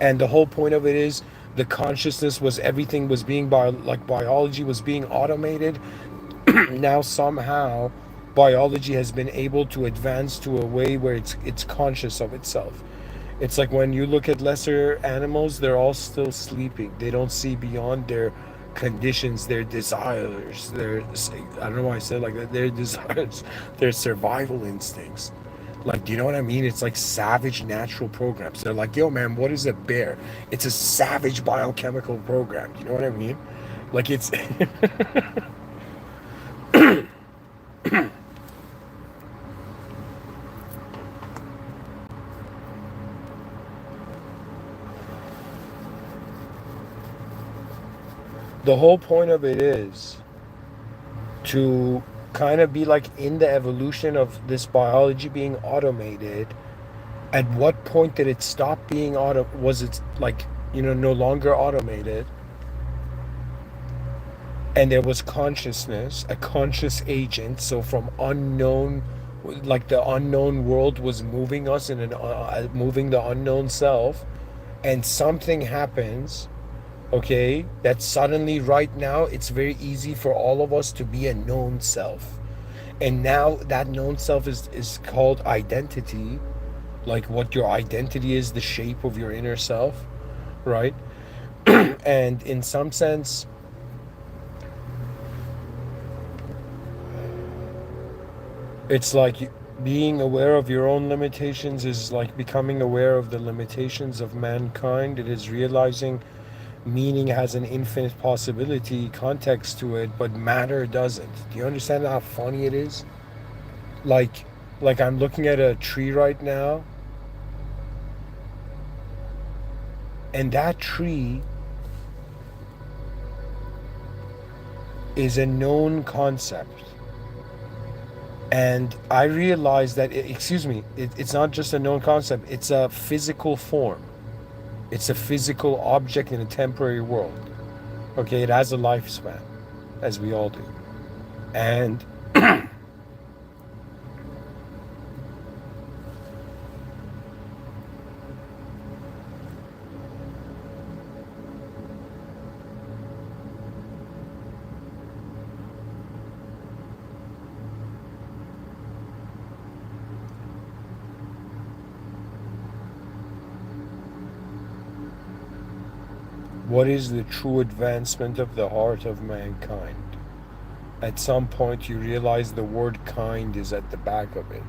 And the whole point of it is the consciousness was, everything was being like biology was being automated. Now somehow biology has been able to advance to a way where it's conscious of itself. It's like when you look at lesser animals, they're all still sleeping. They don't see beyond their conditions, their desires, their, I don't know why I said it like that, their desires, their survival instincts. Like, do you know what I mean? It's like savage natural programs. They're like, yo, man, what is a bear? It's a savage biochemical program. Do you know what I mean? Like, it's the whole point of it is to kind of be like in the evolution of this biology being automated. At what point did it stop being was it like, no longer automated, and there was consciousness, a conscious agent, so from unknown, like the unknown world was moving us in an moving the unknown self, and something happens, okay, that suddenly right now it's very easy for all of us to be a known self, and now that known self is called identity, like what your identity is, the shape of your inner self, right? And in some sense, it's like being aware of your own limitations is like becoming aware of the limitations of mankind. It is realizing meaning has an infinite possibility context to it, but matter doesn't. Do you understand how funny it is? Like like I'm looking at a tree right now, and that tree is a known concept. And I realized that, excuse me, it's not just a known concept, it's a physical form. It's a physical object in a temporary world. Okay, it has a lifespan, as we all do. And what is the true advancement of the heart of mankind? At some point, you realize the word kind is at the back of it.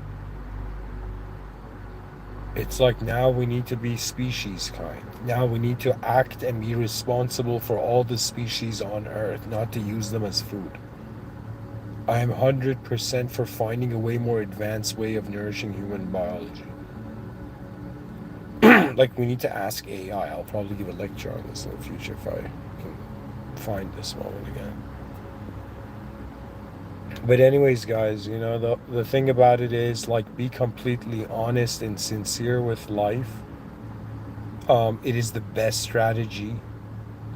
It's like now we need to be species kind. Now we need to act and be responsible for all the species on Earth, not to use them as food. I am 100% for finding a way more advanced way of nourishing human biology. Like, we need to ask AI. I'll probably give a lecture on this in the future if I can find this moment again. But anyways, guys, the thing about it is, like, be completely honest and sincere with life. It is the best strategy.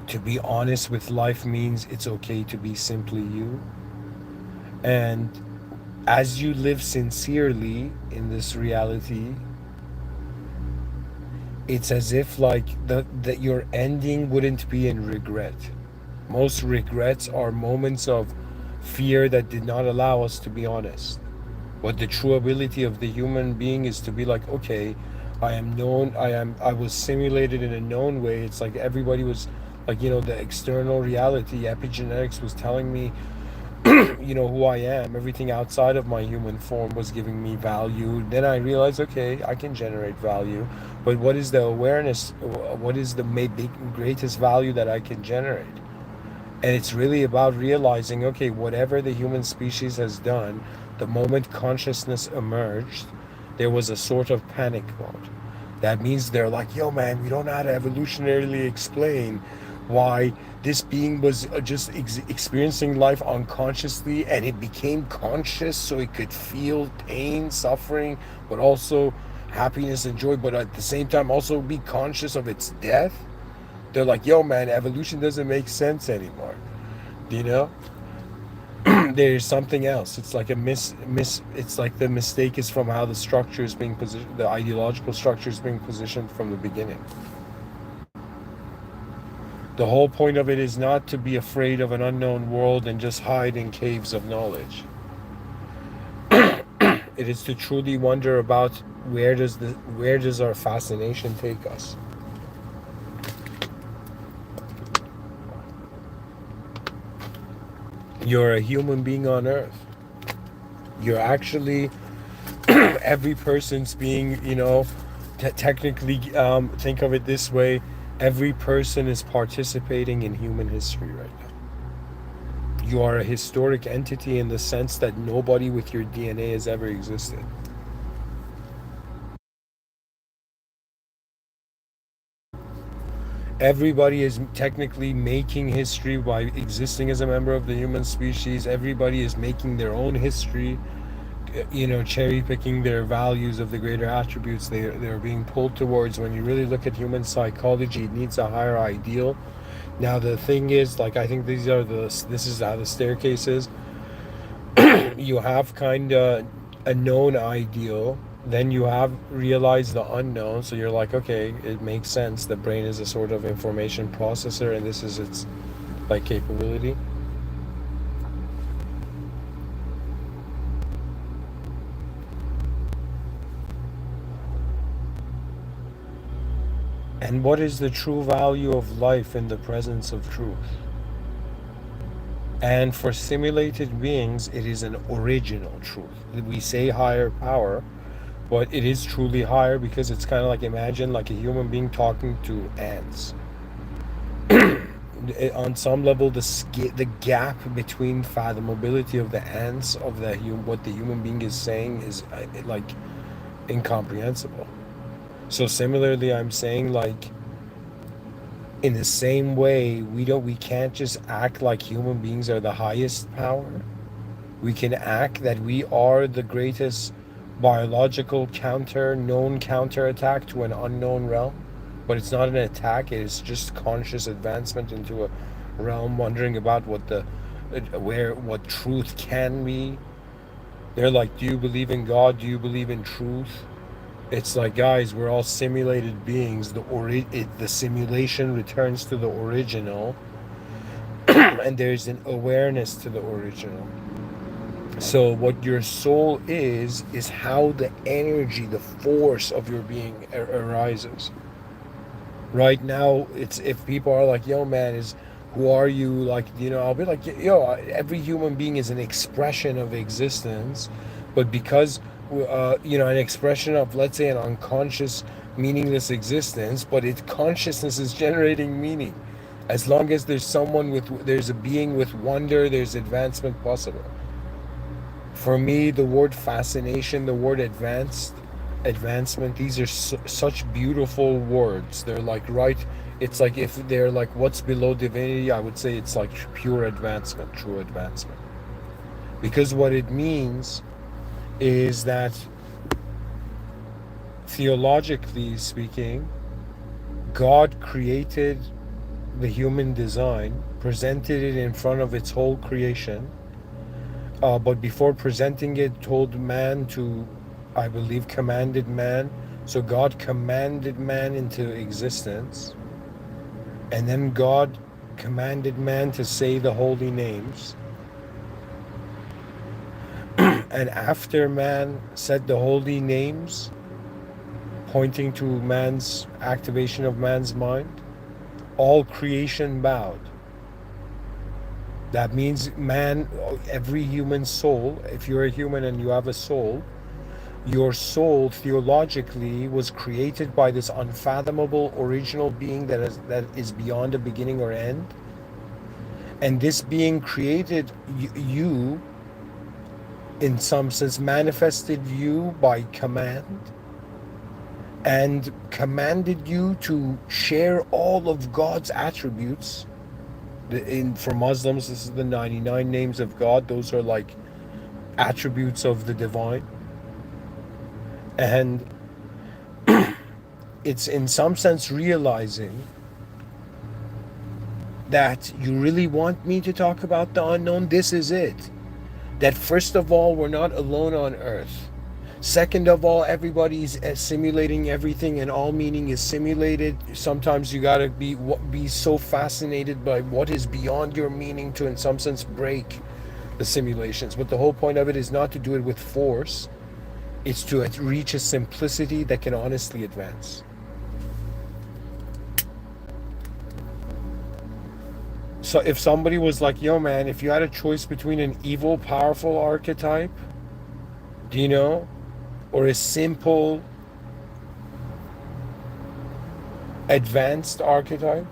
To be honest with life means it's okay to be simply you. And as you live sincerely in this reality, it's as if like that your ending wouldn't be in regret. Most regrets are moments of fear that did not allow us to be honest. But the true ability of the human being is to be like, okay, I am known, I was simulated in a known way. It's like everybody was like, the external reality, epigenetics was telling me who I am. Everything outside of my human form was giving me value. Then I realized, okay, I can generate value, but what is the awareness? What is the greatest value that I can generate? And it's really about realizing, okay, whatever the human species has done, the moment consciousness emerged, there was a sort of panic mode. That means they're like, yo, man, we don't know how to evolutionarily explain why this being was just experiencing life unconsciously, and it became conscious so it could feel pain, suffering, but also happiness and joy, but at the same time also be conscious of its death. They're like, yo, man, evolution doesn't make sense anymore. You know? There's something else. It's like it's like the mistake is from how the structure is being positioned, the ideological structure is being positioned from the beginning. The whole point of it is not to be afraid of an unknown world and just hide in caves of knowledge. It is to truly wonder about where does our fascination take us. You're a human being on Earth. You're actually every person's being, technically, think of it this way: every person is participating in human history right now. You are a historic entity in the sense that nobody with your DNA has ever existed. Everybody is technically making history by existing as a member of the human species. Everybody is making their own history, cherry picking their values of the greater attributes they're being pulled towards. When you really look at human psychology, it needs a higher ideal. Now the thing is, like, I think this is how the staircase is. You have kind of a known ideal, then you have realized the unknown, so you're like, okay, it makes sense. The brain is a sort of information processor, and this is its like capability. And what is the true value of life in the presence of truth? And for simulated beings, it is an original truth. We say higher power, but it is truly higher because it's kind of like, imagine like a human being talking to ants. On some level, the gap between fathomability of the ants of what the human being is saying is like incomprehensible. So similarly, I'm saying, like, in the same way, we can't just act like human beings are the highest power. We can act that we are the greatest biological known counterattack to an unknown realm, but it's not an attack. It is just conscious advancement into a realm, wondering about what truth can be. They're like, do you believe in God? Do you believe in truth? It's like, guys, we're all simulated beings. The simulation returns to the original, and there's an awareness to the original. So what your soul is how the energy, the force of your being arises. Right now, it's, if people are like, yo, man, who are you? Like, I'll be like, yo, every human being is an expression of existence, but because an expression of, let's say, an unconscious, meaningless existence, but consciousness is generating meaning. As long as there's a being with wonder, there's advancement possible. For me, the word fascination, the word advancement, these are such beautiful words. They're like, it's like, if they're like, what's below divinity, I would say it's like pure advancement, true advancement. Because what it means is that, theologically speaking, God created the human design, presented it in front of its whole creation, but before presenting it, told man to, I believe, commanded man. So God commanded man into existence, and then God commanded man to say the holy names. And after man said the holy names, pointing to man's activation of man's mind, all creation bowed. That means every human soul, if you're a human and you have a soul, your soul theologically was created by this unfathomable original being that is beyond a beginning or end. And this being created you, in some sense, manifested you by command, and commanded you to share all of God's attributes. For Muslims, this is the 99 names of God. Those are like attributes of the divine. And it's in some sense realizing that you really want me to talk about the unknown. This is it. That first of all, we're not alone on earth. Second of all, everybody's simulating everything, and all meaning is simulated. Sometimes you gotta be so fascinated by what is beyond your meaning to, in some sense, break the simulations. But the whole point of it is not to do it with force. It's to reach a simplicity that can honestly advance. So if somebody was like, yo man, if you had a choice between an evil, powerful archetype, or a simple, advanced archetype,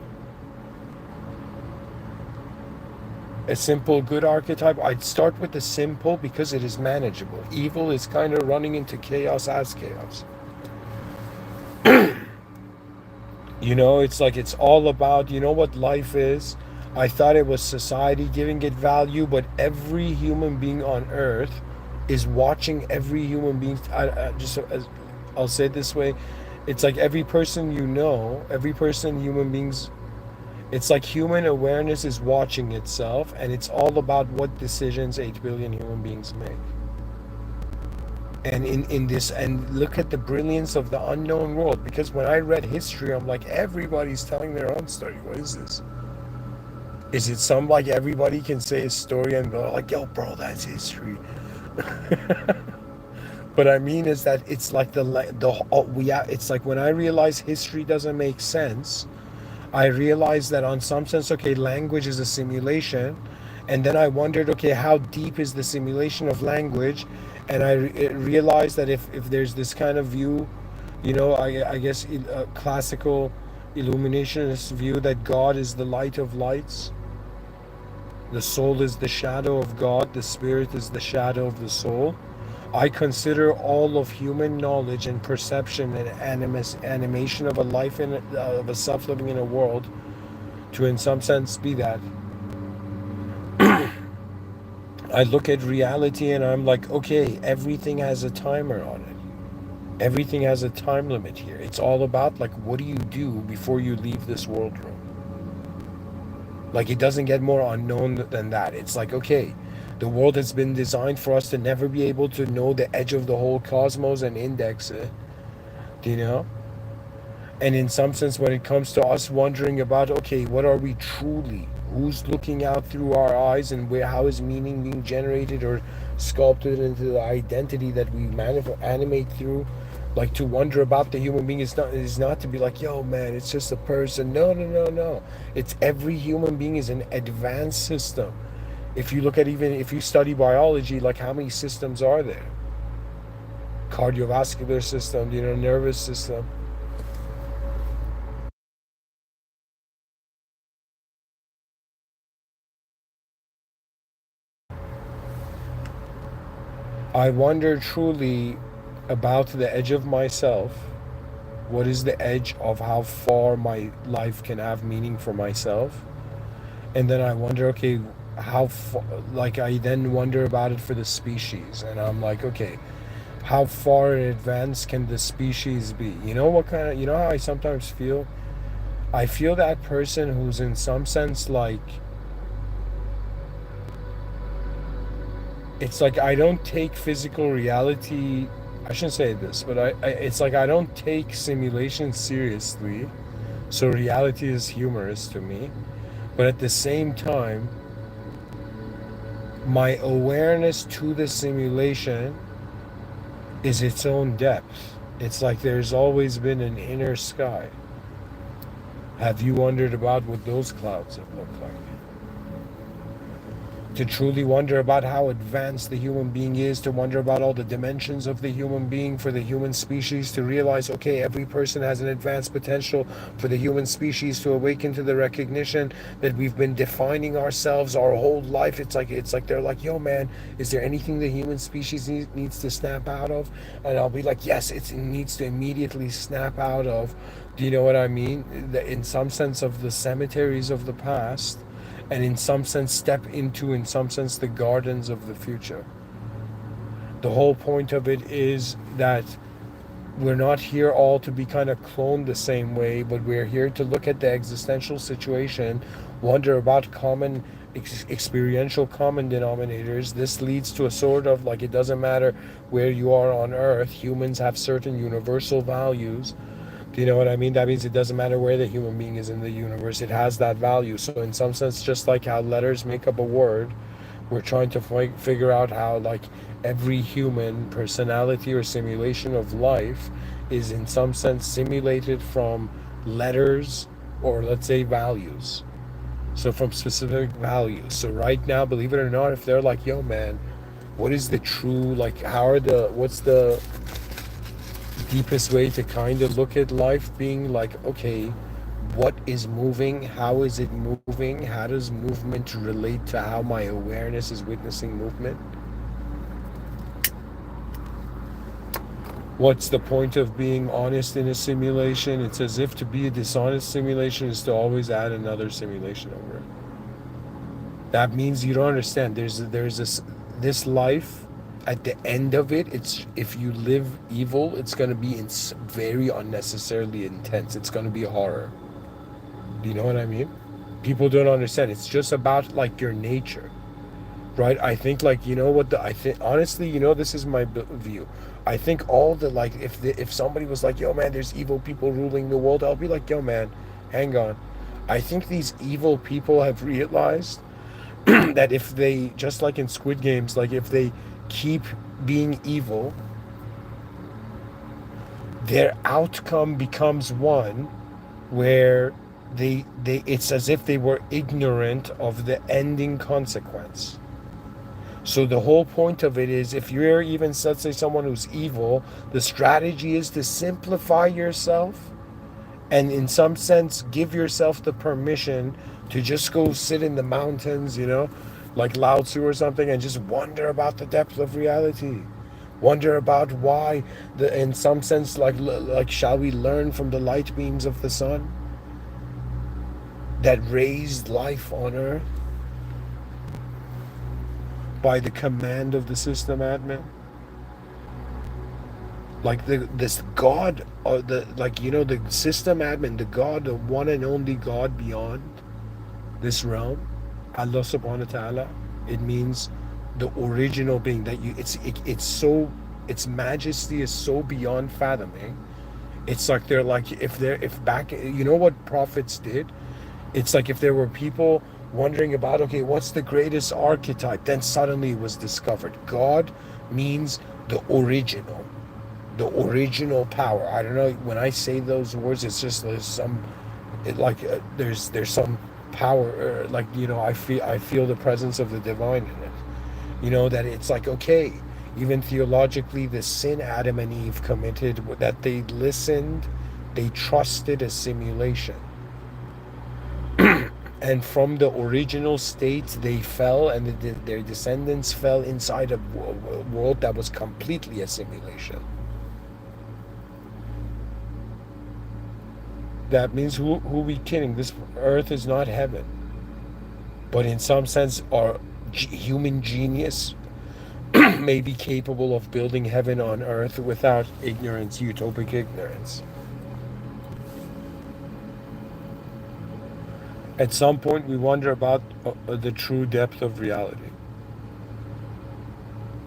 a simple, good archetype, I'd start with the simple because it is manageable. Evil is kind of running into chaos as chaos. It's like it's all about, what life is. I thought it was society giving it value, but every human being on earth is watching every human being. I'll say it this way: it's like every person every person, human beings. It's like human awareness is watching itself, and it's all about what decisions 8 billion human beings make. And in this, and look at the brilliance of the unknown world. Because when I read history, I'm like, everybody's telling their own story. What is this? Is it some like everybody can say a story and go like, yo, bro, that's history? But I mean is that it's like it's like when I realize history doesn't make sense, I realized that on some sense, okay, language is a simulation. And then I wondered, okay, how deep is the simulation of language? And I realized that if there's this kind of view, I guess a classical illuminationist view that God is the light of lights, the soul is the shadow of God, the spirit is the shadow of the soul. I consider all of human knowledge and perception and animation of a life of a self living in a world to, in some sense, be that. I look at reality and I'm like, okay, everything has a timer on it. Everything has a time limit here. It's all about like, what do you do before you leave this world room? Like, it doesn't get more unknown than that. It's like, okay, the world has been designed for us to never be able to know the edge of the whole cosmos and index it, And in some sense, when it comes to us wondering about, okay, what are we truly? Who's looking out through our eyes, and how is meaning being generated or sculpted into the identity that we animate through? Like, to wonder about the human being is not to be like, yo man, it's just a person. No. It's every human being is an advanced system. If you look at, even if you study biology, like how many systems are there? Cardiovascular system, nervous system. I wonder truly about the edge of myself. What is the edge of how far my life can have meaning for myself? And then I wonder, okay, how far, like I then wonder about it for the species. And I'm like, okay, how far in advance can the species be? You know how I sometimes feel? I feel that person who's in some sense like, it's like I don't take physical reality. I shouldn't say this, but it's like I don't take simulation seriously. So reality is humorous to me. But at the same time, my awareness to the simulation is its own depth. It's like there's always been an inner sky. Have you wondered about what those clouds have looked like? To truly wonder about how advanced the human being is, to wonder about all the dimensions of the human being for the human species, to realize, okay, every person has an advanced potential, for the human species to awaken to the recognition that we've been defining ourselves our whole life. It's like they're like, yo man, is there anything the human species needs to snap out of? And I'll be like, yes, it needs to immediately snap out of, do you know what I mean? In some sense, of the cemeteries of the past, and in some sense step into, in some sense, the gardens of the future. The whole point of it is that we're not here all to be kind of cloned the same way, but we're here to look at the existential situation, wonder about common experiential common denominators. This leads to a sort of like, it doesn't matter where you are on earth, humans have certain universal values. Do you know what I mean? That means it doesn't matter where the human being is in the universe, it has that value. So in some sense, just like how letters make up a word, we're trying to figure out how, like, every human personality or simulation of life is in some sense simulated from letters, or let's say values. So from specific values. So right now, believe it or not, if they're like, yo man, what is the true, like, what's the deepest way to kind of look at life, being like, okay, what is moving, how is it moving, how does movement relate to how my awareness is witnessing movement? What's the point of being honest in a simulation? It's as if to be a dishonest simulation is to always add another simulation over it. That means you don't understand. There's this life. At the end of it, it's, if you live evil, it's gonna be very unnecessarily intense. It's gonna be horror. Do you know what I mean? People don't understand. It's just about like your nature, right? I think, like, you know what, I think honestly, this is my view. I think all the, like, if somebody was like, yo man, there's evil people ruling the world, I'll be like, yo man, hang on. I think these evil people have realized that if they, just like in Squid Games, like if they keep being evil, their outcome becomes one where they it's as if they were ignorant of the ending consequence. So the whole point of it is, if you're even, let's say, someone who's evil, the strategy is to simplify yourself and in some sense give yourself the permission to just go sit in the mountains, like Lao Tzu or something, and just wonder about the depth of reality. Wonder about why, in some sense, like shall we learn from the light beams of the sun that raised life on earth by the command of the system admin? Like this God, or the system admin, the God, the one and only God beyond this realm, Allah subhanahu wa ta'ala. It means the original being that it's so, its majesty is so beyond fathoming. It's like they're like, if back, what prophets did? It's like if there were people wondering about, okay, what's the greatest archetype? Then suddenly it was discovered. God means the original power. I don't know, when I say those words, it's just there's some, there's some power, I feel the presence of the divine in it. That it's like, okay, even theologically, the sin Adam and Eve committed, that they listened, they trusted a simulation. And from the original state, they fell, and their descendants fell inside a world that was completely a simulation. That means, who we kidding? This earth is not heaven. But in some sense, our human genius may be capable of building heaven on earth without ignorance, utopic ignorance. At some point, we wonder about the true depth of reality.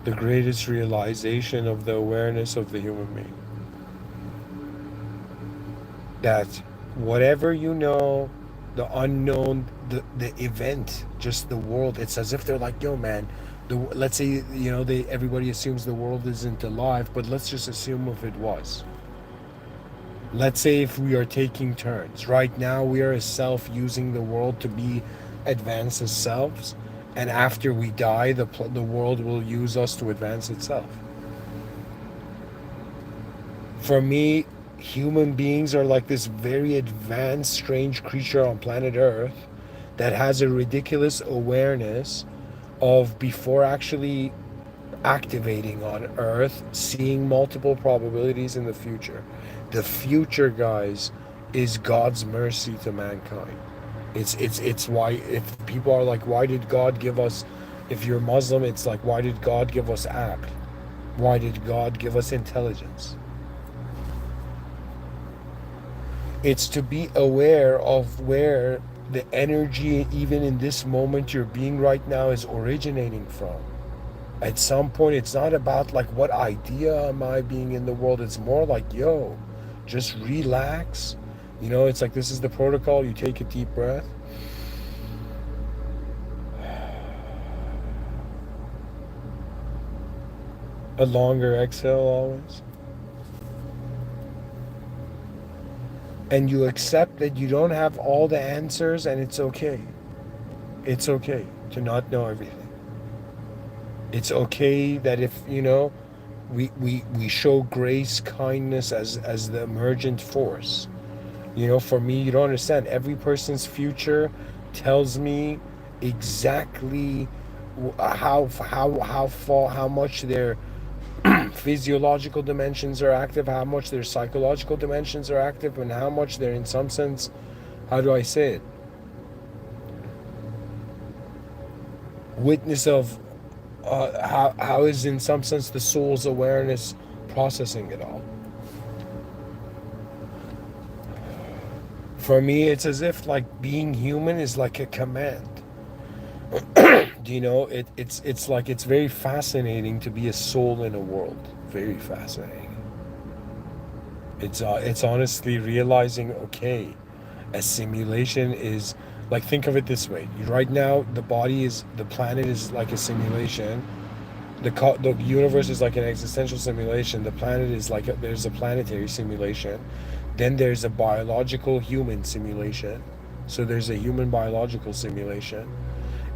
The greatest realization of the awareness of the human being. That whatever the unknown, the event, just the world, it's as if they're like, yo man, let's say, everybody assumes the world isn't alive, but let's just assume if it was. Let's say if we are taking turns. Right now we are a self using the world to be advance as selves, and after we die, the world will use us to advance itself. For me, human beings are like this very advanced, strange creature on planet Earth that has a ridiculous awareness of, before actually activating on Earth, seeing multiple probabilities in the future. The future, guys, is God's mercy to mankind. It's why, if people are like, why did God give us, if you're Muslim, it's like, why did God give us aql? Why did God give us intelligence? It's to be aware of where the energy, even in this moment you're being right now, is originating from. At some point, it's not about like, what idea am I being in the world? It's more like, yo, just relax. It's like, this is the protocol. You take a deep breath. A longer exhale always. And you accept that you don't have all the answers, and it's okay. It's okay to not know everything. It's okay that if, we show grace, kindness as the emergent force. For me, you don't understand. Every person's future tells me exactly how much their physiological dimensions are active, how much their psychological dimensions are active, and how much they're, in some sense, how do I say it, witness of how is, in some sense, the soul's awareness processing it all. For me, it's as if like being human is like a command. It's like, it's very fascinating to be a soul in a world. Very fascinating. It's honestly realizing, okay, a simulation is like, think of it this way. Right now, the planet is like a simulation. The universe is like an existential simulation. The planet is like there's a planetary simulation. Then there's a biological human simulation. So there's a human biological simulation.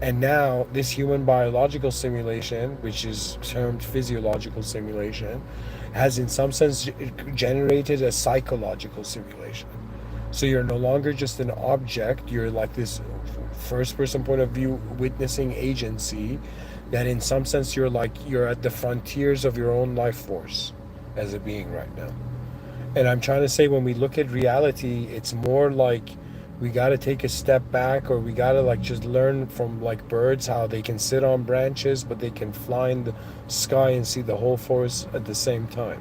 And now this human biological simulation, which is termed physiological simulation, has in some sense generated a psychological simulation. So you're no longer just an object, you're like this first person point of view witnessing agency that in some sense you're at the frontiers of your own life force as a being right now. And I'm trying to say, when we look at reality, it's more like we got to take a step back, or we got to like just learn from like birds how they can sit on branches but they can fly in the sky and see the whole forest at the same time.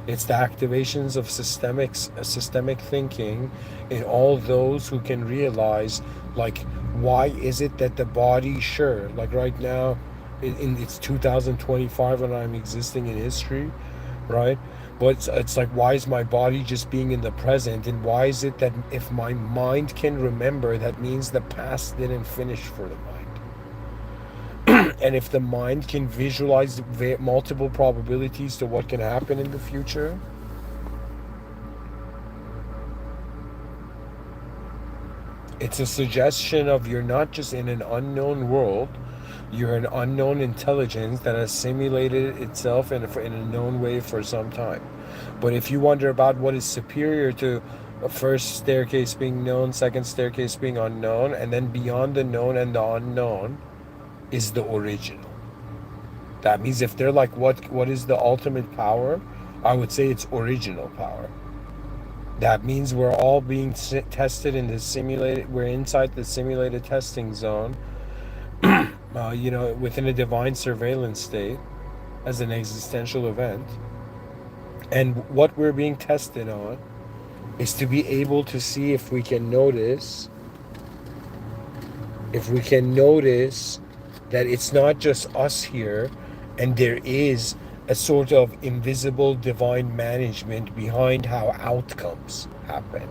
It's the activations of systemic thinking in all those who can realize, like, why is it that the body, sure, like right now in it's 2025 and I'm existing in history, right? But it's like, why is my body just being in the present? And why is it that if my mind can remember, that means the past didn't finish for the mind? And if the mind can visualize multiple probabilities to what can happen in the future, it's a suggestion of, you're not just in an unknown world, you're an unknown intelligence that has simulated itself in a known way for some time. But if you wonder about what is superior to a first staircase being known, second staircase being unknown, and then beyond the known and the unknown is the original. That means if they're like, what is the ultimate power? I would say it's original power. That means we're all being tested in the simulated, we're inside the simulated testing zone, within a divine surveillance state as an existential event. And what we're being tested on is to be able to see if we can notice that it's not just us here, and there is a sort of invisible divine management behind how outcomes happen.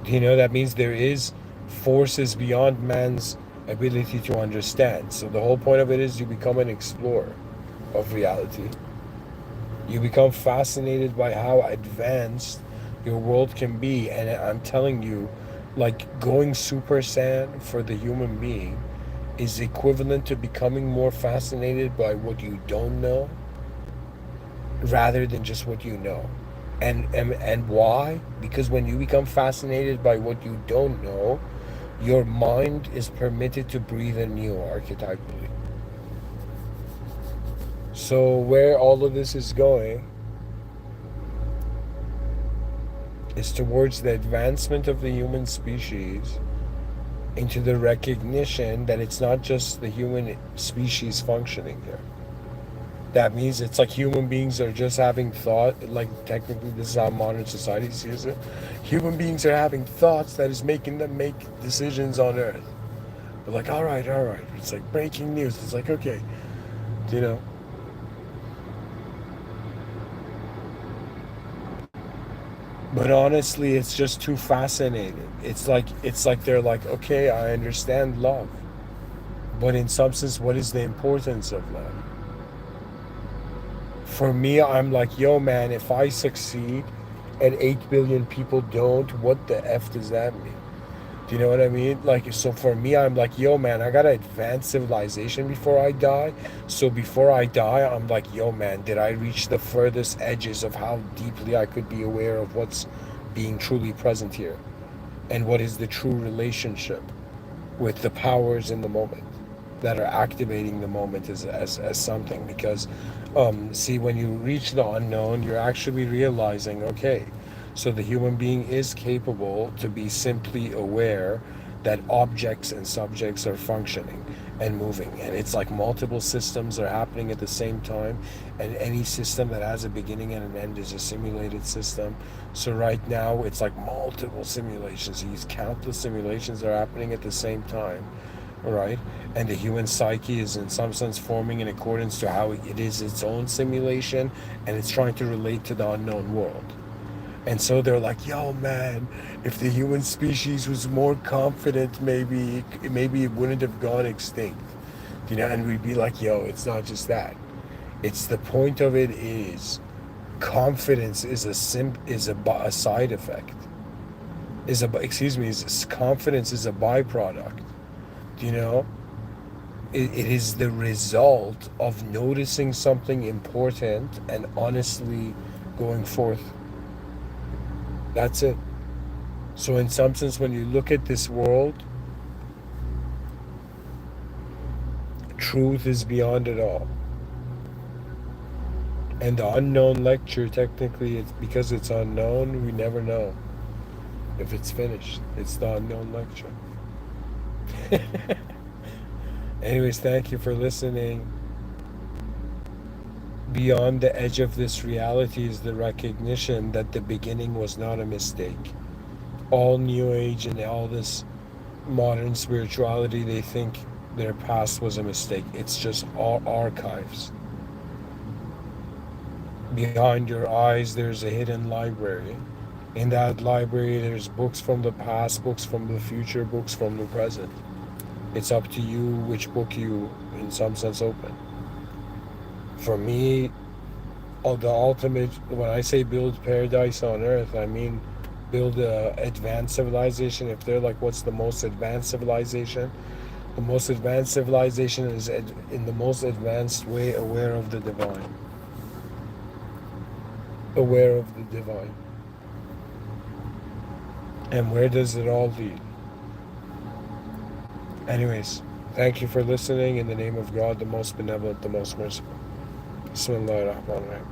That means there is forces beyond man's ability to understand. So the whole point of it is you become an explorer of reality. You become fascinated by how advanced your world can be. And I'm telling you, like, going Super Saiyan for the human being is equivalent to becoming more fascinated by what you don't know rather than just what you know. And why? Because when you become fascinated by what you don't know, your mind is permitted to breathe anew archetypally. So where all of this is going is towards the advancement of the human species into the recognition that it's not just the human species functioning there. That means it's like human beings are just having thought, like technically this is how modern society sees it. Human beings are having thoughts that is making them make decisions on Earth. They're like, all right. It's like breaking news. It's like, okay, But honestly, it's just too fascinating. It's like they're like, okay, I understand love. But in substance, what is the importance of love? For me, I'm like, yo, man, if I succeed and 8 billion people don't, what the F does that mean? Do you know what I mean? Like, so for me, I'm like, yo, man, I gotta advance civilization before I die. So before I die, I'm like, yo, man, did I reach the furthest edges of how deeply I could be aware of what's being truly present here? And what is the true relationship with the powers in the moment that are activating the moment as something? Because see, when you reach the unknown, you're actually realizing, okay, so the human being is capable to be simply aware that objects and subjects are functioning and moving, and it's like multiple systems are happening at the same time, and any system that has a beginning and an end is a simulated system. So right now it's like multiple simulations, these countless simulations are happening at the same time, right? And the human psyche is in some sense forming in accordance to how it is its own simulation, and it's trying to relate to the unknown world. And so they're like, yo, man, if the human species was more confident, maybe it wouldn't have gone extinct. You know, and we'd be like, yo, it's not just that. It's the point of it is confidence is a side effect. Confidence is a byproduct. You know, it is the result of noticing something important and honestly going forth. That's it. So in some sense, when you look at this world, truth is beyond it all. And the unknown lecture, technically, it's because it's unknown, we never know if it's finished. It's the unknown lecture. Anyways, thank you for listening. Beyond the edge of this reality is the recognition that the beginning was not a mistake. All New Age and all this modern spirituality, they think their past was a mistake. It's just all archives. Behind your eyes, there's a hidden library. In that library, there's books from the past, books from the future, books from the present. It's up to you which book you, in some sense, open. For me, the ultimate, when I say build paradise on earth, I mean build a advanced civilization. If they're like, what's the most advanced civilization? The most advanced civilization is in the most advanced way aware of the divine. Aware of the divine. And where does it all lead? Anyways, thank you for listening. In the name of God, the most benevolent, the most merciful. Bismillahir Rahmanir Rahim.